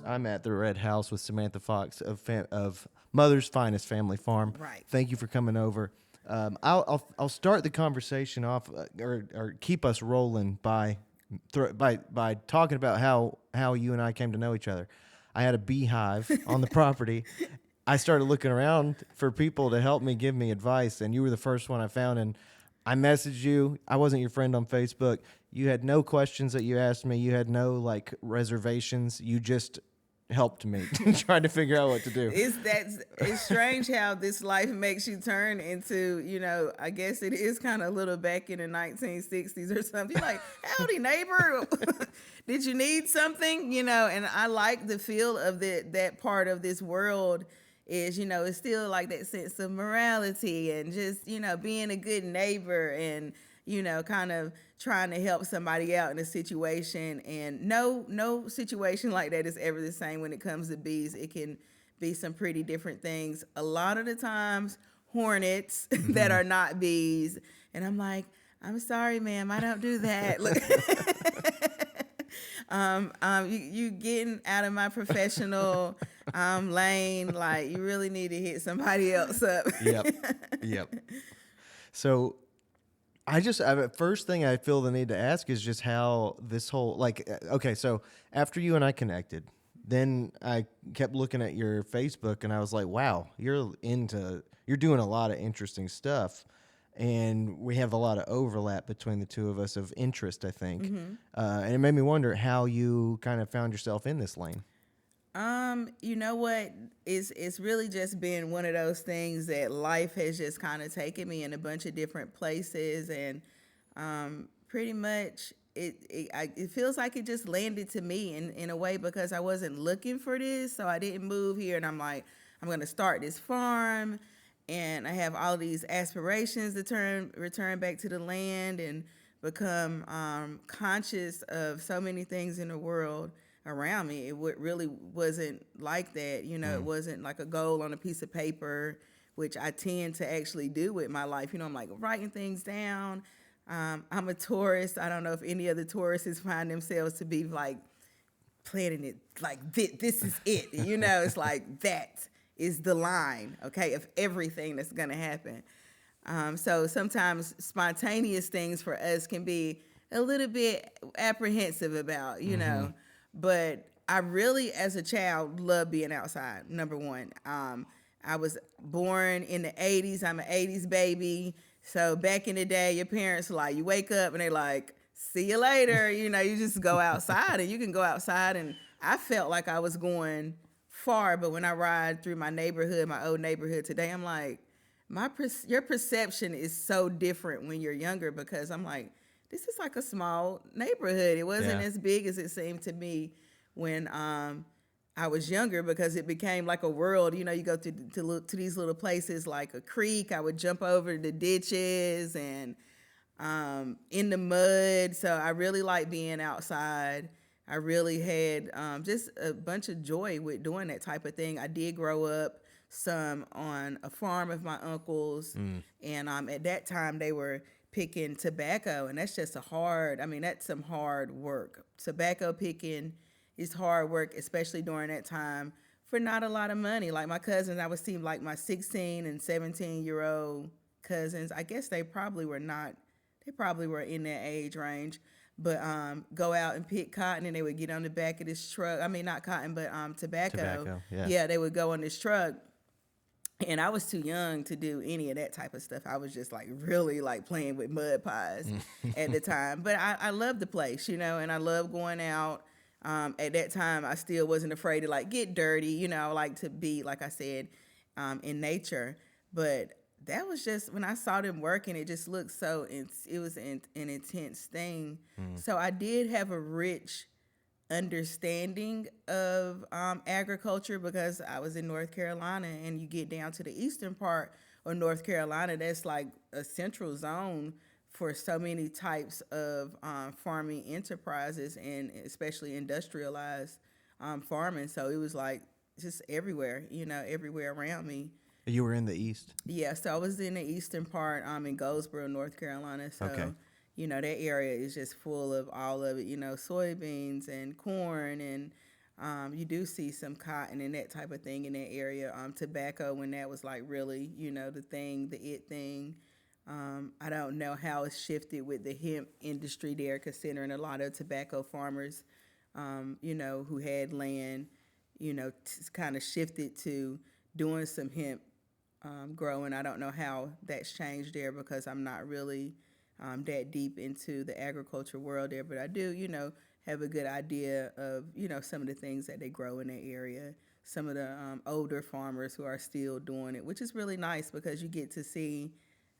I'm at the Red House with Samantha Foxx of Mother's Finest Family Farm. Right. Thank you for coming over. I'll start the conversation off or keep us rolling by talking about how you and I came to know each other. I had a beehive on the property. I started looking around for people to help me give me advice, and you were the first one I found. And I messaged you. I wasn't your friend on Facebook. You had no questions that you asked me. You had no like reservations. You just helped me trying to figure out what to do. It's strange how this life makes you turn into, I guess it is kind of a little back in the 1960s or something. You're like, howdy neighbor, did you need something? And I like the feel of that part of this world is, it's still like that sense of morality and just, being a good neighbor and, kind of trying to help somebody out in a situation. And no situation like that is ever the same when it comes to bees. It can be some pretty different things. A lot of the times, hornets that are not bees. And I'm like, I'm sorry, ma'am, I don't do that. Look. You getting out of my professional lane. Like, you really need to hit somebody else up. Yep. So first thing I feel the need to ask is just how this whole, okay, so after you and I connected, then I kept looking at your Facebook and I was like, wow, you're doing a lot of interesting stuff. And we have a lot of overlap between the two of us of interest, I think. Mm-hmm. And it made me wonder how you kind of found yourself in this lane. You know what? It's really just been one of those things that life has just kind of taken me in a bunch of different places, and pretty much it feels like it just landed to me in a way because I wasn't looking for this, so I didn't move here, and I'm like, I'm gonna start this farm, and I have all these aspirations to return back to the land and become conscious of so many things in the world around me. It really wasn't like that. It wasn't like a goal on a piece of paper, which I tend to actually do with my life. I'm like writing things down. I'm a Taurus. I don't know if any other Tauruses find themselves to be like planning it like this is it. It's like that is the line, okay, of everything that's going to happen. So sometimes spontaneous things for us can be a little bit apprehensive about, know. But I really, as a child, loved being outside, number one. I was born in the 80s. I'm an 80s baby. So back in the day, your parents are like, you wake up and they're like, see you later. You just go outside, and you can go outside. And I felt like I was going far. But when I ride through my neighborhood, my old neighborhood today, I'm like, your perception is so different when you're younger, because I'm like, this is like a small neighborhood. It wasn't as big as it seemed to me when I was younger, because it became like a world. You go to these little places like a creek. I would jump over the ditches and in the mud. So I really like being outside. I really had just a bunch of joy with doing that type of thing. I did grow up some on a farm of my uncles, and at that time they were picking tobacco, and that's just that's some hard work. Tobacco picking is hard work, especially during that time, for not a lot of money. Like my cousins, I would see like my 16 and 17-year-old cousins. I guess they probably were in that age range, but go out and pick cotton, and they would get on the back of this truck. I mean, not cotton, but tobacco. Yeah, they would go on this truck. And I was too young to do any of that type of stuff. I was just like really like playing with mud pies at the time. But I loved the place, and I loved going out. At that time, I still wasn't afraid to like get dirty. I like to be, like I said, in nature. But that was just, when I saw them working, it just looked it was an intense thing. So I did have a rich understanding of agriculture, because I was in North Carolina, and you get down to the eastern part of North Carolina, that's like a central zone for so many types of farming enterprises, and especially industrialized farming. So it was like just everywhere, everywhere around me. You were in the east? Yeah, so I was in the eastern part, in Goldsboro, North Carolina. So okay. That area is just full of all of it, soybeans and corn and You do see some cotton and that type of thing in that area. Tobacco, when that was like really, the thing, the it thing. I don't know how it's shifted with the hemp industry there, considering a lot of tobacco farmers, who had land, kind of shifted to doing some hemp growing. I don't know how that's changed there because I'm not really that deep into the agriculture world there, but I do, have a good idea of, some of the things that they grow in that area. Some of the older farmers who are still doing it, which is really nice because you get to see,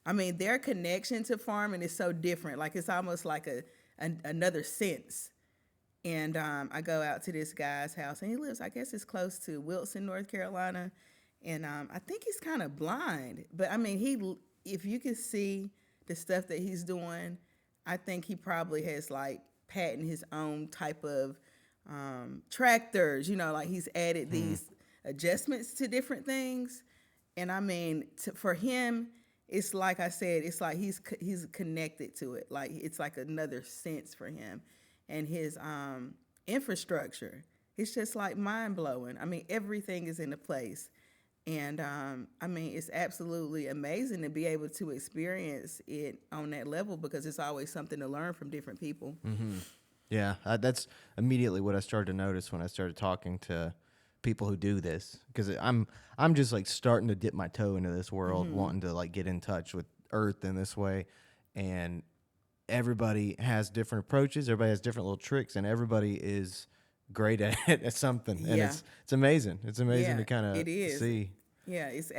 their connection to farming is so different. Like it's almost like another sense. And I go out to this guy's house, and he lives, I guess it's close to Wilson, North Carolina. And I think he's kind of blind. But, if you could see the stuff that he's doing, I think he probably has, like, patented his own type of tractors. Like he's added these adjustments to different things. And, for him, it's like I said, it's like he's connected to it. Like it's like another sense for him. And his infrastructure, it's just like mind blowing. Everything is in a place. And it's absolutely amazing to be able to experience it on that level because it's always something to learn from different people. Mm-hmm. Yeah, that's immediately what I started to notice when I started talking to people who do this, because I'm just like starting to dip my toe into this world, wanting to like get in touch with Earth in this way, and everybody has different approaches, everybody has different little tricks, and everybody is great at it at something, and it's amazing. It's amazing to kind of see. Yeah, it's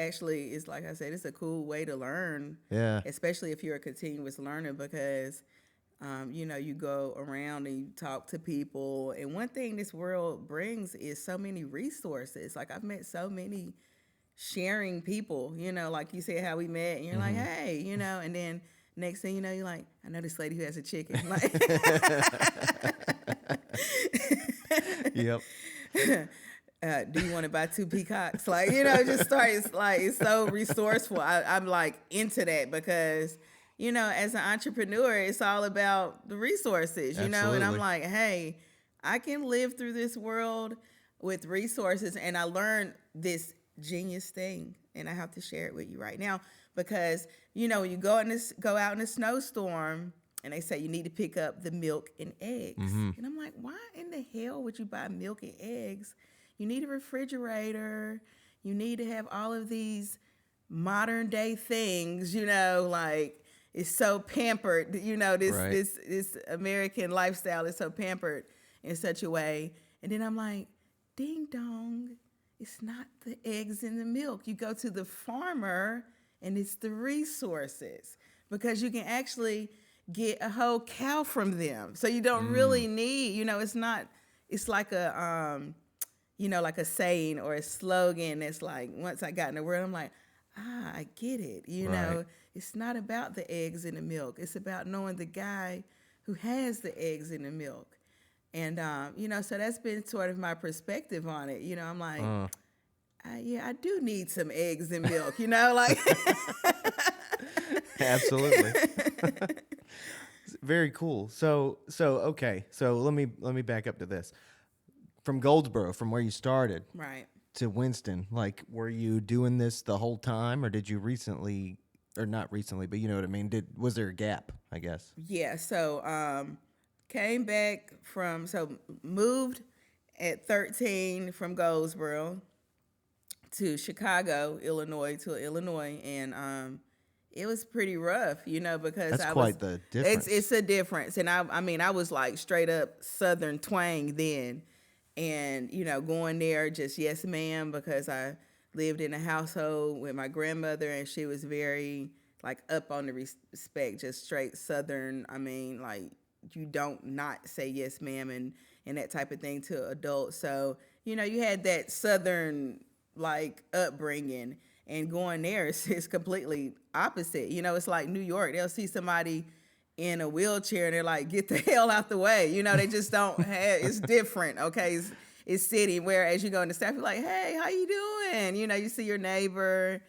like I said, it's a cool way to learn. Yeah, especially if you're a continuous learner because. You go around and you talk to people. And one thing this world brings is so many resources. Like I've met so many sharing people, like you said, how we met and you're like, hey, and then next thing you know, you're like, I know this lady who has a chicken. Like, yep. Do you want to buy 2 peacocks? Like, just start. It's so resourceful. I'm like into that because as an entrepreneur, it's all about the resources, and I'm like, hey, I can live through this world with resources. And I learned this genius thing, and I have to share it with you right now because, when you go out in a snowstorm and they say you need to pick up the milk and eggs. And I'm like, why in the hell would you buy milk and eggs? You need a refrigerator. You need to have all of these modern day things, like, it's so pampered, this American lifestyle is so pampered in such a way. And then I'm like, ding dong, it's not the eggs and the milk. You go to the farmer and it's the resources because you can actually get a whole cow from them. So you don't really need, it's like a, like a saying or a slogan that's like, once I got in the word, I'm like, I get it. It's not about the eggs and the milk. It's about knowing the guy who has the eggs and the milk. And, so that's been sort of my perspective on it. I'm like, I do need some eggs and milk, like. Absolutely. Very cool. So okay. So let me back up to this. From Goldsboro, from where you started. Right. To Winston, like, were you doing this the whole time, or did you recently, or not recently, but you know what I mean? Was there a gap, I guess? Yeah, so came back moved at 13 from Goldsboro to Chicago, Illinois, and it was pretty rough, because that's quite the difference. It's a difference, and I was like straight up Southern twang then. And, going there just yes, ma'am, because I lived in a household with my grandmother and she was very like up on the respect, just straight Southern. Like you don't not say yes, ma'am and that type of thing to adults. So, you had that Southern like upbringing and going there is completely opposite. It's like New York. They'll see somebody in a wheelchair and they're like, get the hell out the way. They just don't have, it's different. Okay. It's city. Whereas you go in the South, you're like, hey, how you doing? You see your neighbor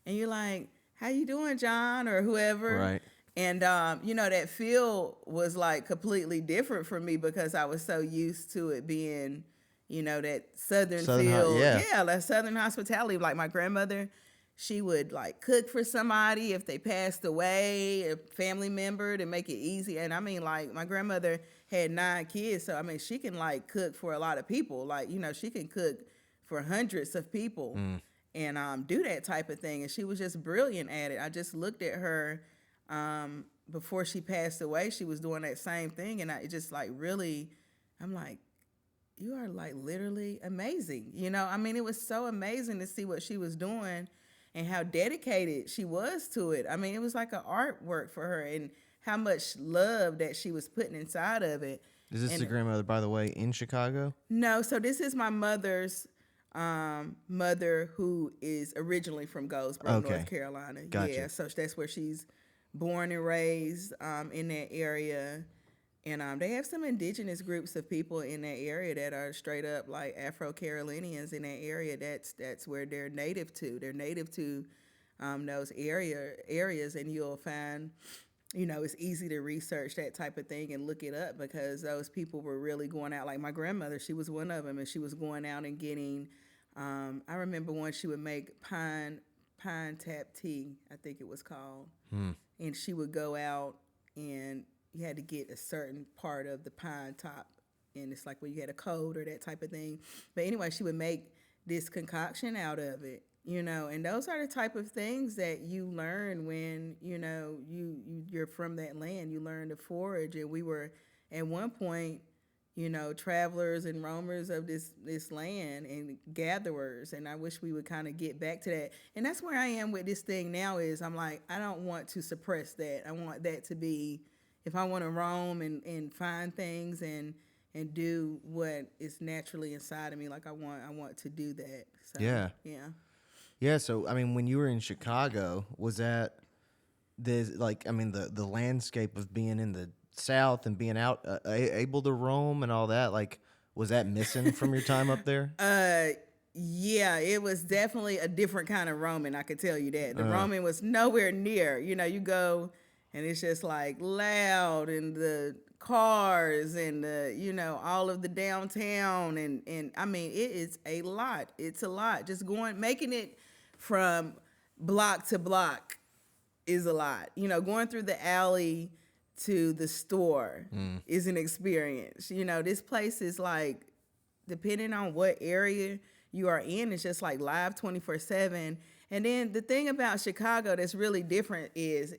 and you're like, how you doing, John, or whoever. Right. And, that feel was like completely different for me because I was so used to it being, that southern Southern, feel. yeah. Yeah, that southern hospitality. Like my grandmother, she would like cook for somebody if they passed away, a family member, to make it easy. And I mean, like my grandmother had 9 kids, so I mean, she can like cook for a lot of people. Like she can cook for hundreds of people and do that type of thing. And she was just brilliant at it. I just looked at her before she passed away. She was doing that same thing, and I just like really, I'm like, you are like literally amazing. I mean, it was so amazing to see what she was doing and how dedicated she was to it. I mean, it was like an artwork for her, and how much love that she was putting inside of it. Is this And the grandmother, by the way, in Chicago? no, so this is my mother's mother, who is originally from Goldsboro, Okay. North Carolina. Gotcha. Yeah, so that's where she's born and raised in that area. And they have some indigenous groups of people in that area that are straight up like Afro-Carolinians in that area. That's where they're native to. They're native to those areas, and you'll find, it's easy to research that type of thing and look it up, because those people were really going out. Like my grandmother, she was one of them, and she was going out and getting. I remember once she would make pine tap tea, I think it was called, and she would go out and you had to get a certain part of the pine top, and it's like when you had a cold or that type of thing. But anyway, she would make this concoction out of it, and those are the type of things that you learn when you're from that land. You learn to forage, and we were at one point, travelers and roamers of this land and gatherers. And I wish we would kind of get back to that. And that's where I am with this thing now. Is I'm like, I don't want to suppress that. I want that to be, if I want to roam and find things and do what is naturally inside of me, like I want to do that. So, Yeah. Yeah. So, I mean, when you were in Chicago, was that the landscape of being in the South and being out able to roam and all that, like, was that missing from your time up there? Yeah, it was definitely a different kind of roaming. I could tell you that. The roaming was nowhere near. You go and it's just like loud, and the cars and all of the downtown, and I mean, it is a lot. It's a lot. Just making it from block to block is a lot. Going through the alley to the store is an experience. This place is like, depending on what area you are in, it's just like live 24/7. And then the thing about Chicago that's really different is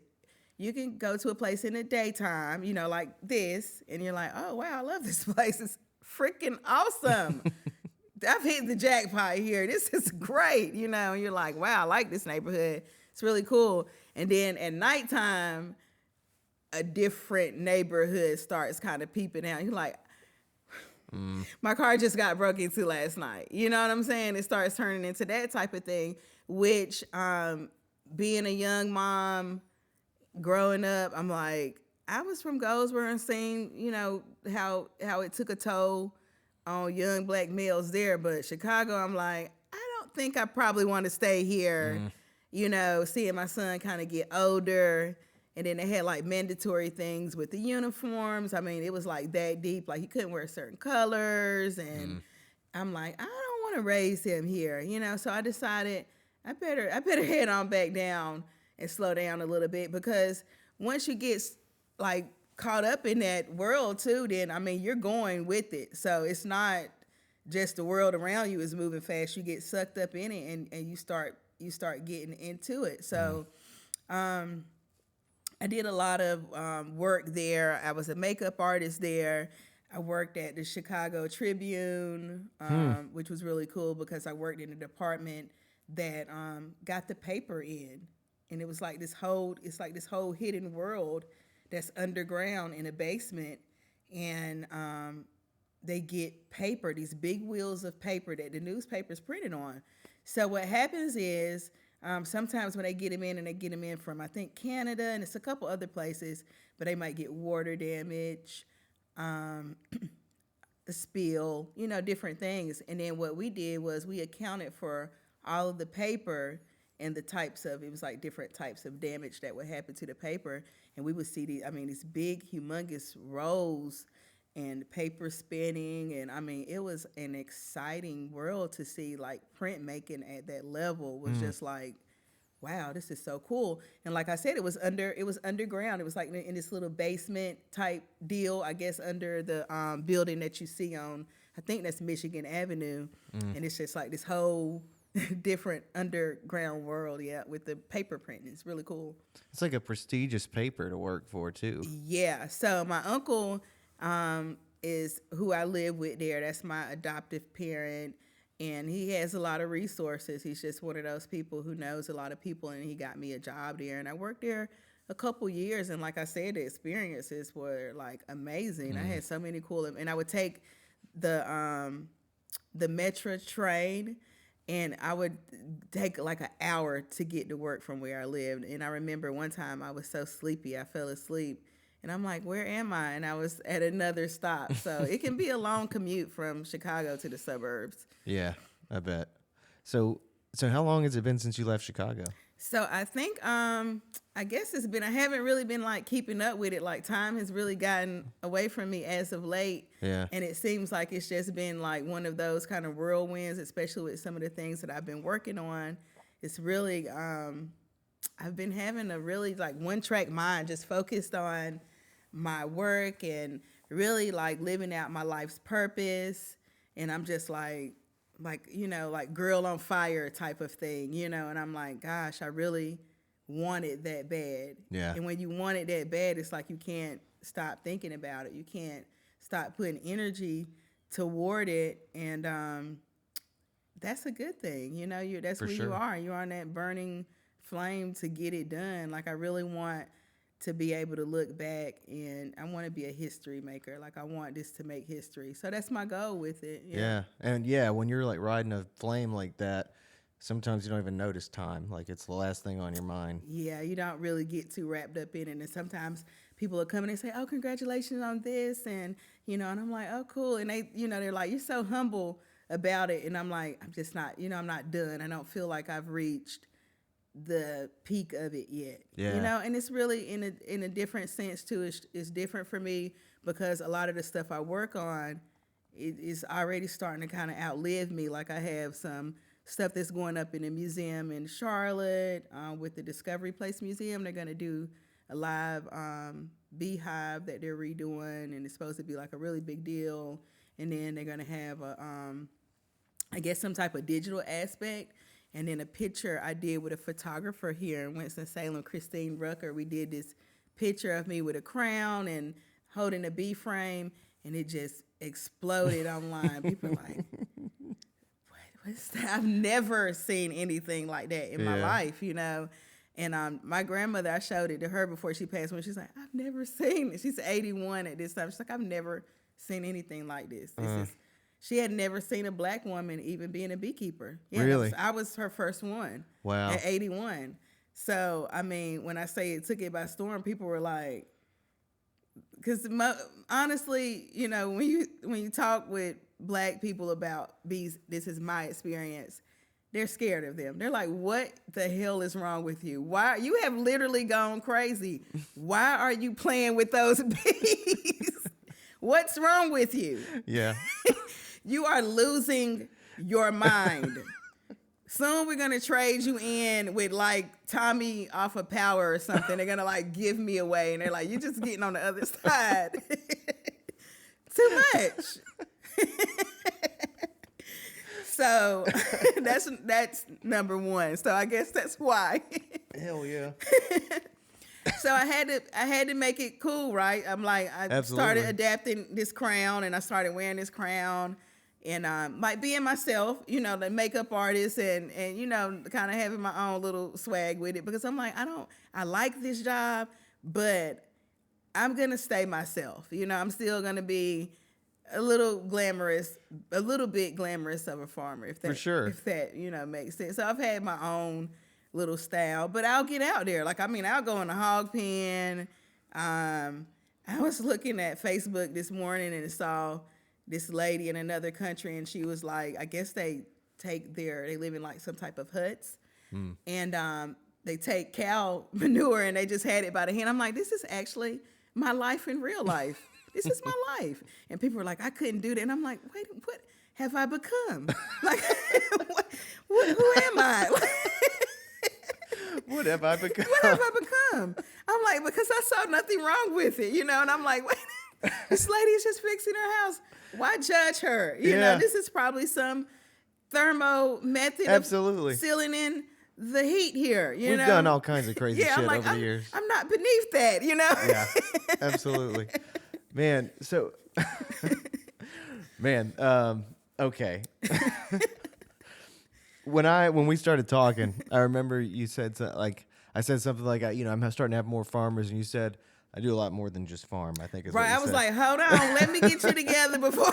you can go to a place in the daytime, like this, and you're like, oh, wow, I love this place. It's freaking awesome. I've hit the jackpot here. This is great, and you're like, wow, I like this neighborhood. It's really cool. And then at nighttime, a different neighborhood starts kind of peeping out. You're like, my car just got broke into last night. You know what I'm saying? It starts turning into that type of thing, which being a young mom, growing up, I'm like, I was from Goldsboro and seen, how it took a toll on young black males there. But Chicago, I'm like, I don't think I probably want to stay here, seeing my son kind of get older. And then they had like mandatory things with the uniforms. I mean, it was like that deep. Like, he couldn't wear certain colors. And I'm like, I don't want to raise him here, So I decided I better head on back down and slow down a little bit, because once you get like caught up in that world too, then I mean, you're going with it. So it's not just the world around you is moving fast. You get sucked up in it, and you start getting into it. So I did a lot of work there. I was a makeup artist there. I worked at the Chicago Tribune, which was really cool, because I worked in a department that got the paper in. And it was like this whole hidden world that's underground in a basement. And they get paper, these big wheels of paper that the newspaper's printed on. So what happens is, sometimes when they get them in, and they get them in from, I think, Canada, and it's a couple other places, but they might get water damage, a spill, different things. And then what we did was we accounted for all of the paper and the types of, it was like different types of damage that would happen to the paper. And we would see these big, humongous rolls and paper spinning. And I mean, it was an exciting world to see. Like printmaking at that level was just like, wow, this is so cool. And like I said, it was underground. It was like in this little basement type deal, I guess, under the building that you see on, I think that's Michigan Avenue. And it's just like this whole different underground world, yeah, with the paper printing. It's really cool. It's like a prestigious paper to work for too. Yeah. So my uncle is who I live with there. That's my adoptive parent. And he has a lot of resources. He's just one of those people who knows a lot of people. And he got me a job there. And I worked there a couple years. And like I said, the experiences were like amazing. I had so many cool, and I would take the Metro train, and I would take like an hour to get to work from where I lived. And I remember one time I was so sleepy, I fell asleep. And I'm like, where am I? And I was at another stop. So it can be a long commute from Chicago to the suburbs. Yeah, I bet. So how long has it been since you left Chicago? So I think, I guess it's been, I haven't really been like keeping up with it. Like time has really gotten away from me as of late. Yeah. And it seems like it's just been like one of those kind of whirlwinds, especially with some of the things that I've been working on. It's really, I've been having a really like one track mind, just focused on my work and really like living out my life's purpose. And I'm just like, you know, like girl on fire type of thing, you know. And I'm like, gosh, I really want it that bad. Yeah. And when you want it that bad, it's like you can't stop thinking about it. You can't stop putting energy toward it. And that's a good thing, you know. That's For who sure. you are. You're on that burning flame to get it done. Like I really want to be able to look back, and I want to be a history maker. Like I want this to make history. So that's my goal with it. Yeah. And yeah, when you're like riding a flame like that, sometimes you don't even notice time. Like it's the last thing on your mind. Yeah, you don't really get too wrapped up in it. And sometimes people will come and they say, oh, congratulations on this. And, you know, and I'm like, oh, cool. And they, you know, they're like, you're so humble about it. And I'm like, I'm just not, you know, I'm not done. I don't feel like I've reached the peak of it yet. Yeah. You know, and it's really in a different sense too. It's different for me because a lot of the stuff I work on is already starting to kind of outlive me. Like I have some stuff that's going up in a museum in Charlotte with the Discovery Place Museum. They're going to do a live beehive that they're redoing, and it's supposed to be like a really big deal. And then they're going to have I guess some type of digital aspect. And then a picture I did with a photographer here in Winston-Salem, Christine Rucker. We did this picture of me with a crown and holding a bee frame, and it just exploded online. People are like, what's that? I've never seen anything like that in my life, you know. And my grandmother, I showed it to her before she passed away. She's like, I've never seen it. She's 81 at this time. She's like, I've never seen anything like this. She had never seen a black woman even being a beekeeper. Yeah, Really? I was her first one. Wow. At 81. So, I mean, when I say it took it by storm, people were like, because honestly, you know, when you talk with black people about bees, this is my experience, they're scared of them. They're like, what the hell is wrong with you? Why? You have literally gone crazy. Why are you playing with those bees? What's wrong with you? Yeah. You are losing your mind. Soon we're going to trade you in with like Tommy off of Power or something. They're going to like give me away. And they're like, you're just getting on the other side. Too much. So that's number one. So I guess that's why. Hell yeah. So I had to make it cool, right? I'm like, started adapting this crown, and I started wearing this crown, and like being myself, you know, the makeup artist, and you know, kind of having my own little swag with it, because I'm like, I like this job, but I'm gonna stay myself. You know, I'm still gonna be a little bit glamorous of a farmer, if that, For sure. if that, you know, makes sense. So I've had my own little style, but I'll get out there. Like, I mean, I'll go in the hog pen. I was looking at Facebook this morning and saw this lady in another country, and she was like, I guess they live in like some type of huts, and they take cow manure and they just had it by the hand. I'm like, this is actually my life in real life. This is my life. And people are like, I couldn't do that. And I'm like, wait, what have I become? Like, who am I? What have I become? What have I become? I'm like, because I saw nothing wrong with it, and I'm like, wait, this lady is just fixing her house. Why judge her? You know, this is probably some thermo method Absolutely. of sealing in the heat here. We've done all kinds of crazy shit I'm like, over the years. I'm not beneath that, Yeah, absolutely. Man, so, okay. When we started talking, I remember you said I said something like, I'm starting to have more farmers, and you said, I do a lot more than just farm, I think is right. what you I was said. like, hold on, let me get you together before.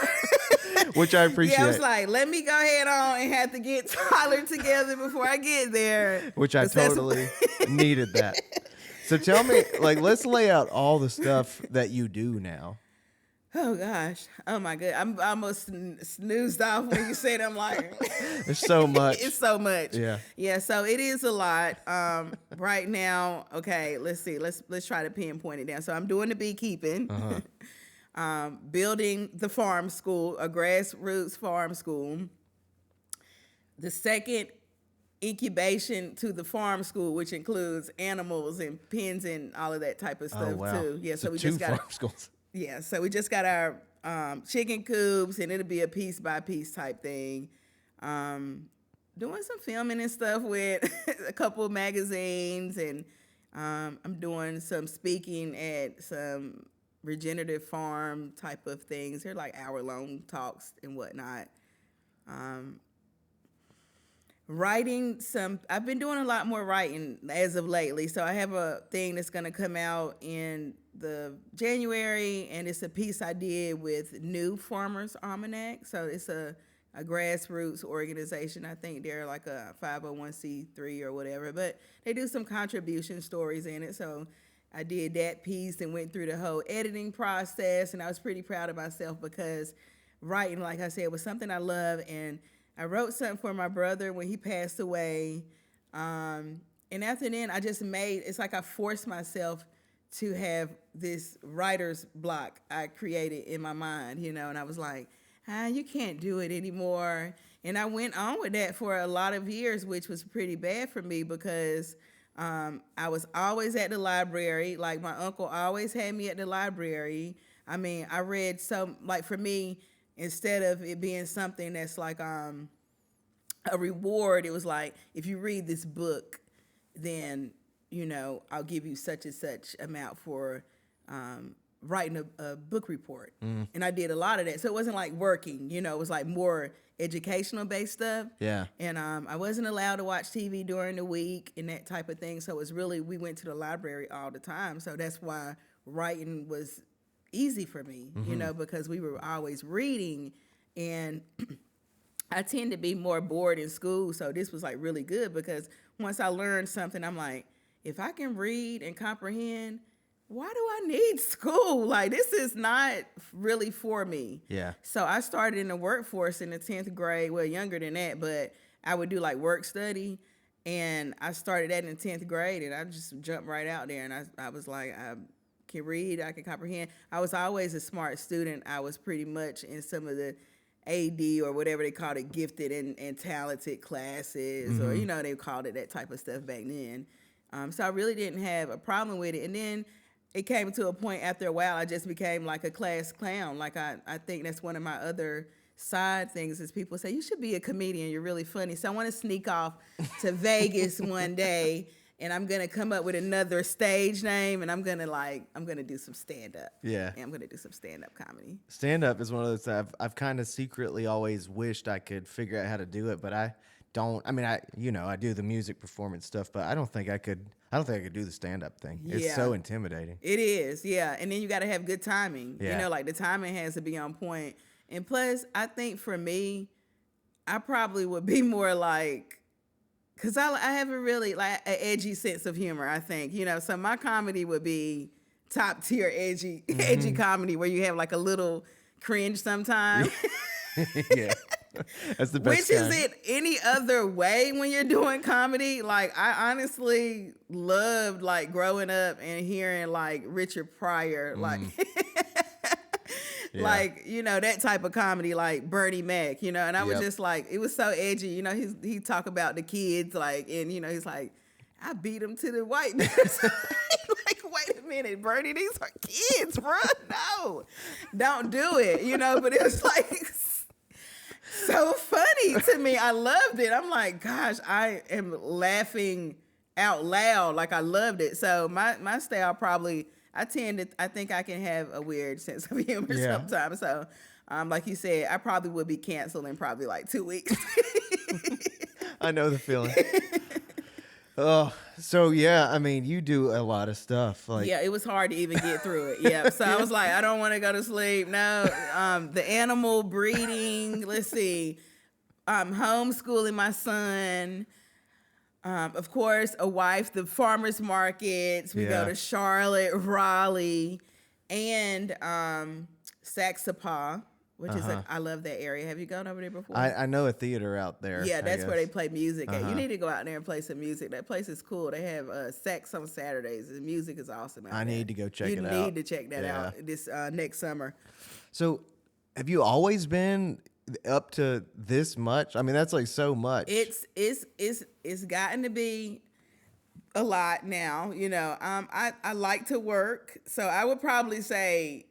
Which I appreciate. Yeah, I was like, let me go ahead on and have to get Tyler together before I get there. Which I totally needed that. So tell me, let's lay out all the stuff that you do now. Oh gosh. Oh my god. I'm almost snoozed off when you said I'm like There's so much. It's so much. Yeah. Yeah, so it is a lot. Right now, okay, let's see. Let's try to pinpoint it down. So I'm doing the beekeeping. Building the farm school, a grassroots farm school. The second incubation to the farm school, which includes animals and pens and all of that type of stuff too. Yeah, so we just got farm schools. Yeah, so we just got our chicken coops, and it'll be a piece by piece type thing. Doing some filming and stuff with a couple of magazines, and I'm doing some speaking at some regenerative farm type of things. They're like hour-long talks and whatnot. I've been doing a lot more writing as of lately. So I have a thing that's going to come out in the January, and it's a piece I did with New Farmers Almanac. So it's a grassroots organization. I think they're like a 501c3 or whatever, but they do some contribution stories in it. So I did that piece and went through the whole editing process, and I was pretty proud of myself because writing, like I said, was something I love. And I wrote something for my brother when he passed away. And after then, it's like I forced myself to have this writer's block I created in my mind, and I was like, you can't do it anymore. And I went on with that for a lot of years, which was pretty bad for me because I was always at the library. Like, my uncle always had me at the library. I mean, I read for me, instead of it being something that's like a reward, it was like, if you read this book, then, I'll give you such and such amount for writing a book report. And I did a lot of that. So it wasn't like working, it was like more educational based stuff. Yeah. And I wasn't allowed to watch TV during the week and that type of thing. So it was really, we went to the library all the time. So that's why writing was easy for me, because we were always reading. And I tend to be more bored in school. So this was like really good because once I learned something, I'm like, if I can read and comprehend, why do I need school? Like, this is not really for me. Yeah. So I started in the workforce in the 10th grade, well, younger than that, but I would do like work study. And I started that in the 10th grade, and I just jumped right out there. And I was like, I can read, I can comprehend. I was always a smart student. I was pretty much in some of the AD or whatever they called it, gifted and talented classes, or, they called it that type of stuff back then. So I really didn't have a problem with it. And then it came to a point after a while, I just became like a class clown. Like, I think that's one of my other side things is people say, you should be a comedian, you're really funny. So I want to sneak off to Vegas one day, and I'm going to come up with another stage name, and I'm going to do some stand-up. Yeah. And I'm going to do some stand-up comedy. Stand-up is one of those I've kind of secretly always wished I could figure out how to do it, but I don't. I mean, I do the music performance stuff, but I don't think I could do the stand-up thing. It's Yeah. so intimidating. It is, yeah. And then you got to have good timing. Yeah. Like the timing has to be on point. And plus, I think for me, I probably would be more like, because I have a really like an edgy sense of humor, I think. So my comedy would be top tier edgy comedy where you have like a little cringe sometimes. Yeah. That's the best Which kind. is it any other way when you're doing comedy? Like, I honestly loved like growing up and hearing like Richard Pryor, like Yeah. like, that type of comedy, like Bernie Mac, and I was Yep. just like, it was so edgy, he talk about the kids, like, and, he's like, I beat him to the whiteness. Like, wait a minute, Bernie, these are kids, bro. No, don't do it, but it was like so funny to me. I loved it. I'm like, gosh, I am laughing out loud. Like, I loved it. So my style probably, I think I can have a weird sense of humor Yeah. sometimes. So, like you said, I probably would be canceled in probably like 2 weeks. I know the feeling. Oh, so yeah, I mean, you do a lot of stuff. Like, Yeah, it was hard to even get through it. Yeah. So I was like, I don't want to go to sleep. No, the animal breeding, let's see, homeschooling my son. Of course, a wife, the farmers markets. We go Yeah. to Charlotte, Raleigh, and Saxapaw, which is Uh-huh. I love that area. Have you gone over there before? I know a theater out there. Yeah, I that's where they guess. play music at. You Uh-huh. need to go out there and play some music. That place is cool. They have sex on Saturdays. The music is awesome out I there. need to go check You it out. need to check that Yeah. out this next summer. So, have you always been up to this much? I mean, that's like so much. It's gotten to be a lot now. I like to work, so I would probably say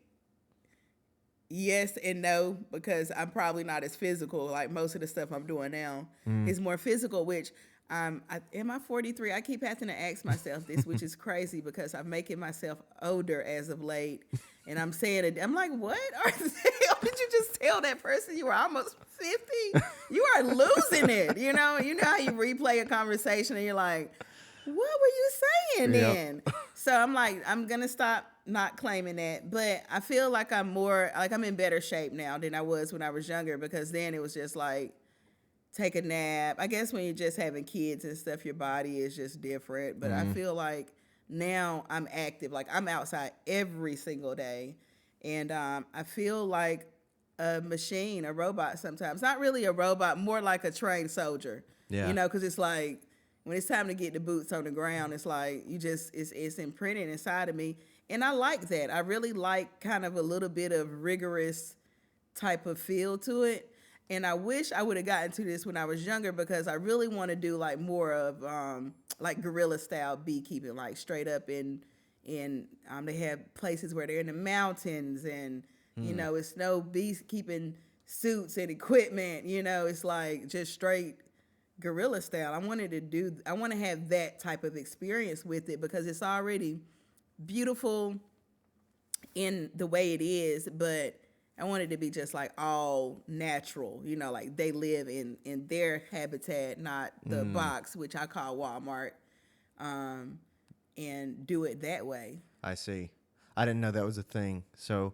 yes and no, because I'm probably not as physical. Like, most of the stuff I'm doing now is more physical, which am I 43? I keep having to ask myself this, which is crazy because I'm making myself older as of late. And I'm saying it, I'm like, what are they? Did you just tell that person you were almost 50? You are losing it. You know how you replay a conversation and you're like, what were you saying Yep. then? So I'm like, I'm gonna stop not claiming that, but I feel like I'm in better shape now than I was when I was younger, because then it was just like, take a nap. I guess when you're just having kids and stuff, your body is just different. But I feel like now I'm active. Like, I'm outside every single day, and I feel like a machine, a robot sometimes. Not really a robot, more like a trained soldier. Yeah. Because it's like, when it's time to get the boots on the ground, it's like it's imprinted inside of me. And I like that. I really like kind of a little bit of rigorous type of feel to it. And I wish I would have gotten to this when I was younger, because I really want to do like more of like guerrilla style beekeeping, like straight up in they have places where they're in the mountains, and it's no beekeeping suits and equipment. It's like just straight guerrilla style. I want to have that type of experience with it, because it's already beautiful in the way it is, but I want it to be just like all natural, like they live in their habitat, not the box, which I call Walmart, and do it that way. I see. I didn't know that was a thing. So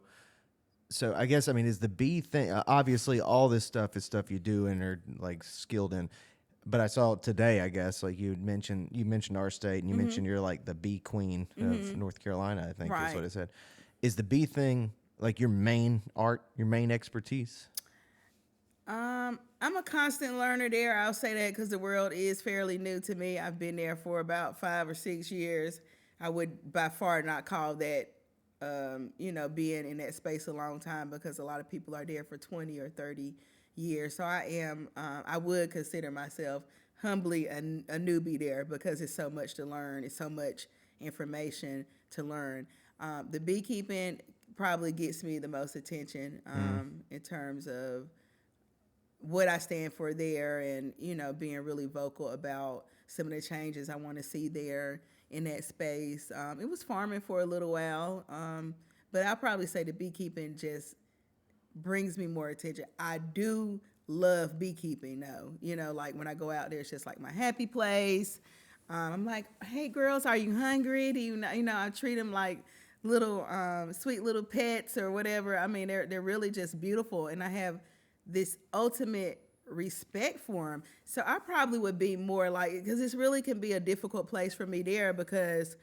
I guess, I mean, is the bee thing, obviously all this stuff is stuff you do and are like skilled in. But I saw today, I guess, like you mentioned our state, and you mentioned you're like the bee queen of North Carolina, I think is Right. what it said. Is the bee thing like your main art, your main expertise? I'm a constant learner there. I'll say that because the world is fairly new to me. I've been there for about 5 or 6 years. I would by far not call that, being in that space a long time, because a lot of people are there for 20 or 30 years. So I would consider myself humbly a newbie there, because it's so much to learn. It's so much information to learn. The beekeeping probably gets me the most attention in terms of what I stand for there, and being really vocal about some of the changes I want to see there in that space. It was farming for a little while, but I'll probably say the beekeeping just brings me more attention. I do love beekeeping though. Like when I go out there, it's just like my happy place. I'm like, hey girls, are you hungry? Do you know, I treat them like little sweet little pets or whatever. I mean, they're really just beautiful, and I have this ultimate respect for them. So I probably would be more like, because this really can be a difficult place for me there, because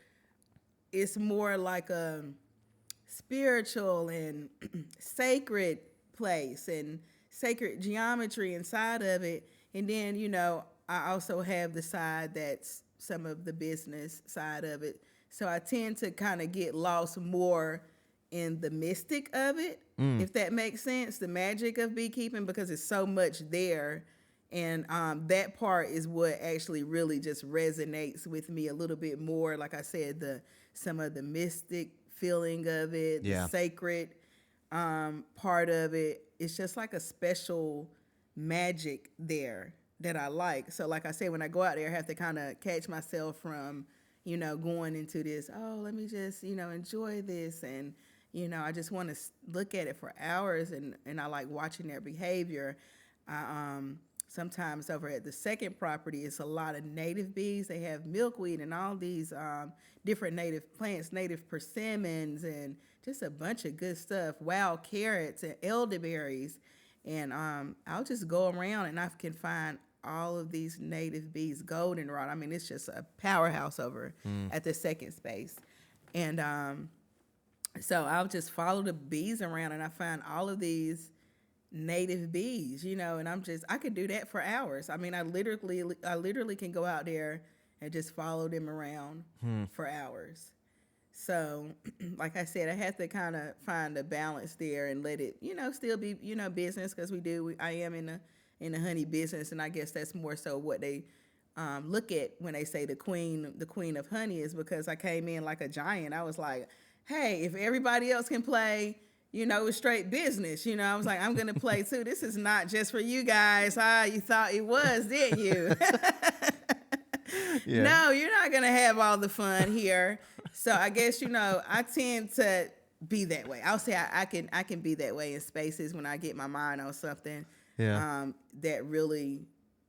it's more like a spiritual and sacred place and sacred geometry inside of it. And then, I also have the side that's some of the business side of it. So I tend to kind of get lost more in the mystic of it, if that makes sense, the magic of beekeeping, because it's so much there. And that part is what actually really just resonates with me a little bit more. Like I said, some of the mystic feeling of it, the Yeah. sacred part of it. It's just like a special magic there that I like. So like I said, when I go out there, I have to kind of catch myself from, going into this, oh, let me just, enjoy this. And, I just want to look at it for hours, and I like watching their behavior. Sometimes over at the second property, it's a lot of native bees. They have milkweed and all these different native plants, native persimmons, and just a bunch of good stuff, wild carrots and elderberries. And I'll just go around and I can find all of these native bees, goldenrod. I mean, it's just a powerhouse over at the second space. And so I'll just follow the bees around and I find all of these native bees, and I could do that for hours. I mean, I literally can go out there and just follow them around for hours. So, like I said, I have to kind of find a balance there and let it, still be, business, because I am in the honey business, and I guess that's more so what they look at when they say the queen of honey, is because I came in like a giant. I was like, hey, if everybody else can play, it's straight business. I was like, I'm going to play too. This is not just for you guys. You thought it was, didn't you? Yeah. No, you're not going to have all the fun here. So I guess, I tend to be that way. I'll say I can be that way in spaces when I get my mind on something that really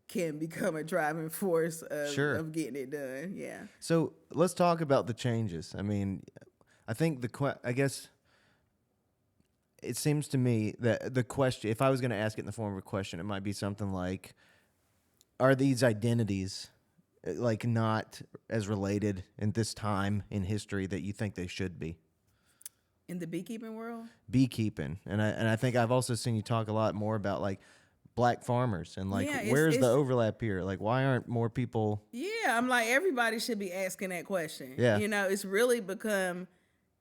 can become a driving force of getting it done. Yeah. So let's talk about the changes. I mean, I think I guess it seems to me that the question, if I was going to ask it in the form of a question, it might be something like, are these identities like not as related in this time in history that you think they should be? In the beekeeping world? Beekeeping. And I think I've also seen you talk a lot more about like black farmers and like, where's the overlap here? Like, why aren't more people? Yeah, I'm like, everybody should be asking that question. Yeah. It's really become,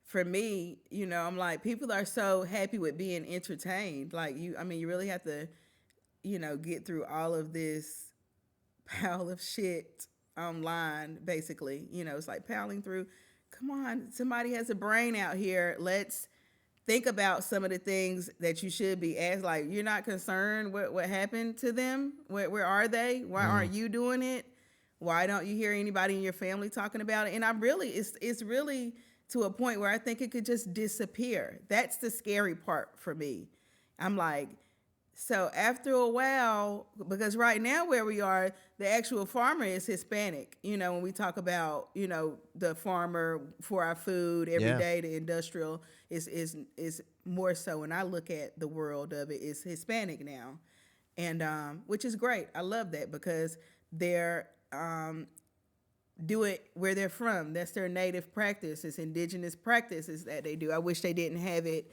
for me, I'm like, people are so happy with being entertained. Like, you really have to, get through all of this pile of shit online, basically. It's like piling through. Come on, somebody has a brain out here. Let's think about some of the things that you should be asked. Like, you're not concerned what happened to them? Where are they? Why aren't you doing it? Why don't you hear anybody in your family talking about it? And it's really to a point where I think it could just disappear. That's the scary part for me. I'm like, so after a while, because right now where we are, the actual farmer is Hispanic. When we talk about, the farmer for our food every day, the industrial is more so. When I look at the world of it, is Hispanic now, and which is great. I love that, because they're do it where they're from. That's their native practice. It's indigenous practices that they do. I wish they didn't have it.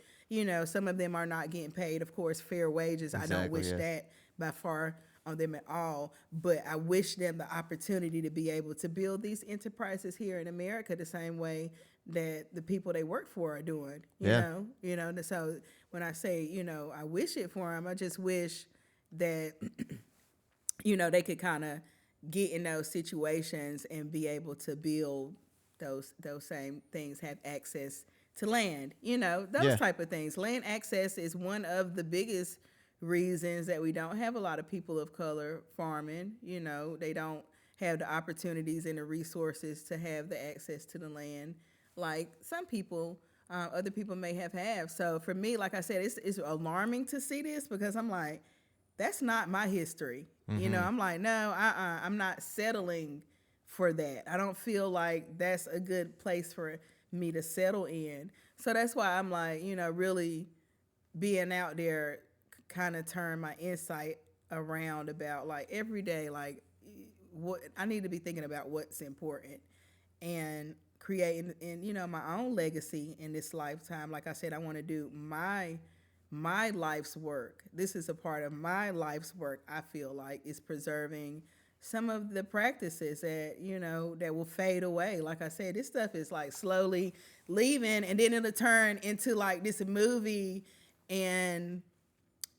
Some of them are not getting paid, of course, fair wages. Exactly, I don't wish that by far on them at all. But I wish them the opportunity to be able to build these enterprises here in America the same way that the people they work for are doing. You know. So when I say, I wish it for them, I just wish that, they could kind of get in those situations and be able to build those same things, have access to land, those type of things. Land access is one of the biggest reasons that we don't have a lot of people of color farming. They don't have the opportunities and the resources to have the access to the land like some people, other people may have. So for me, like I said, it's alarming to see this, because I'm like, that's not my history. I'm like, no, I'm not settling for that. I don't feel like that's a good place for me to settle in. So that's why I'm like, really being out there kind of turn my insight around about like every day, like what I need to be thinking about what's important and creating and my own legacy in this lifetime. Like I said, I want to do my life's work. This is a part of my life's work. I feel like is preserving some of the practices that that will fade away. Like I said, this stuff is like slowly leaving, and then it'll turn into like this movie, and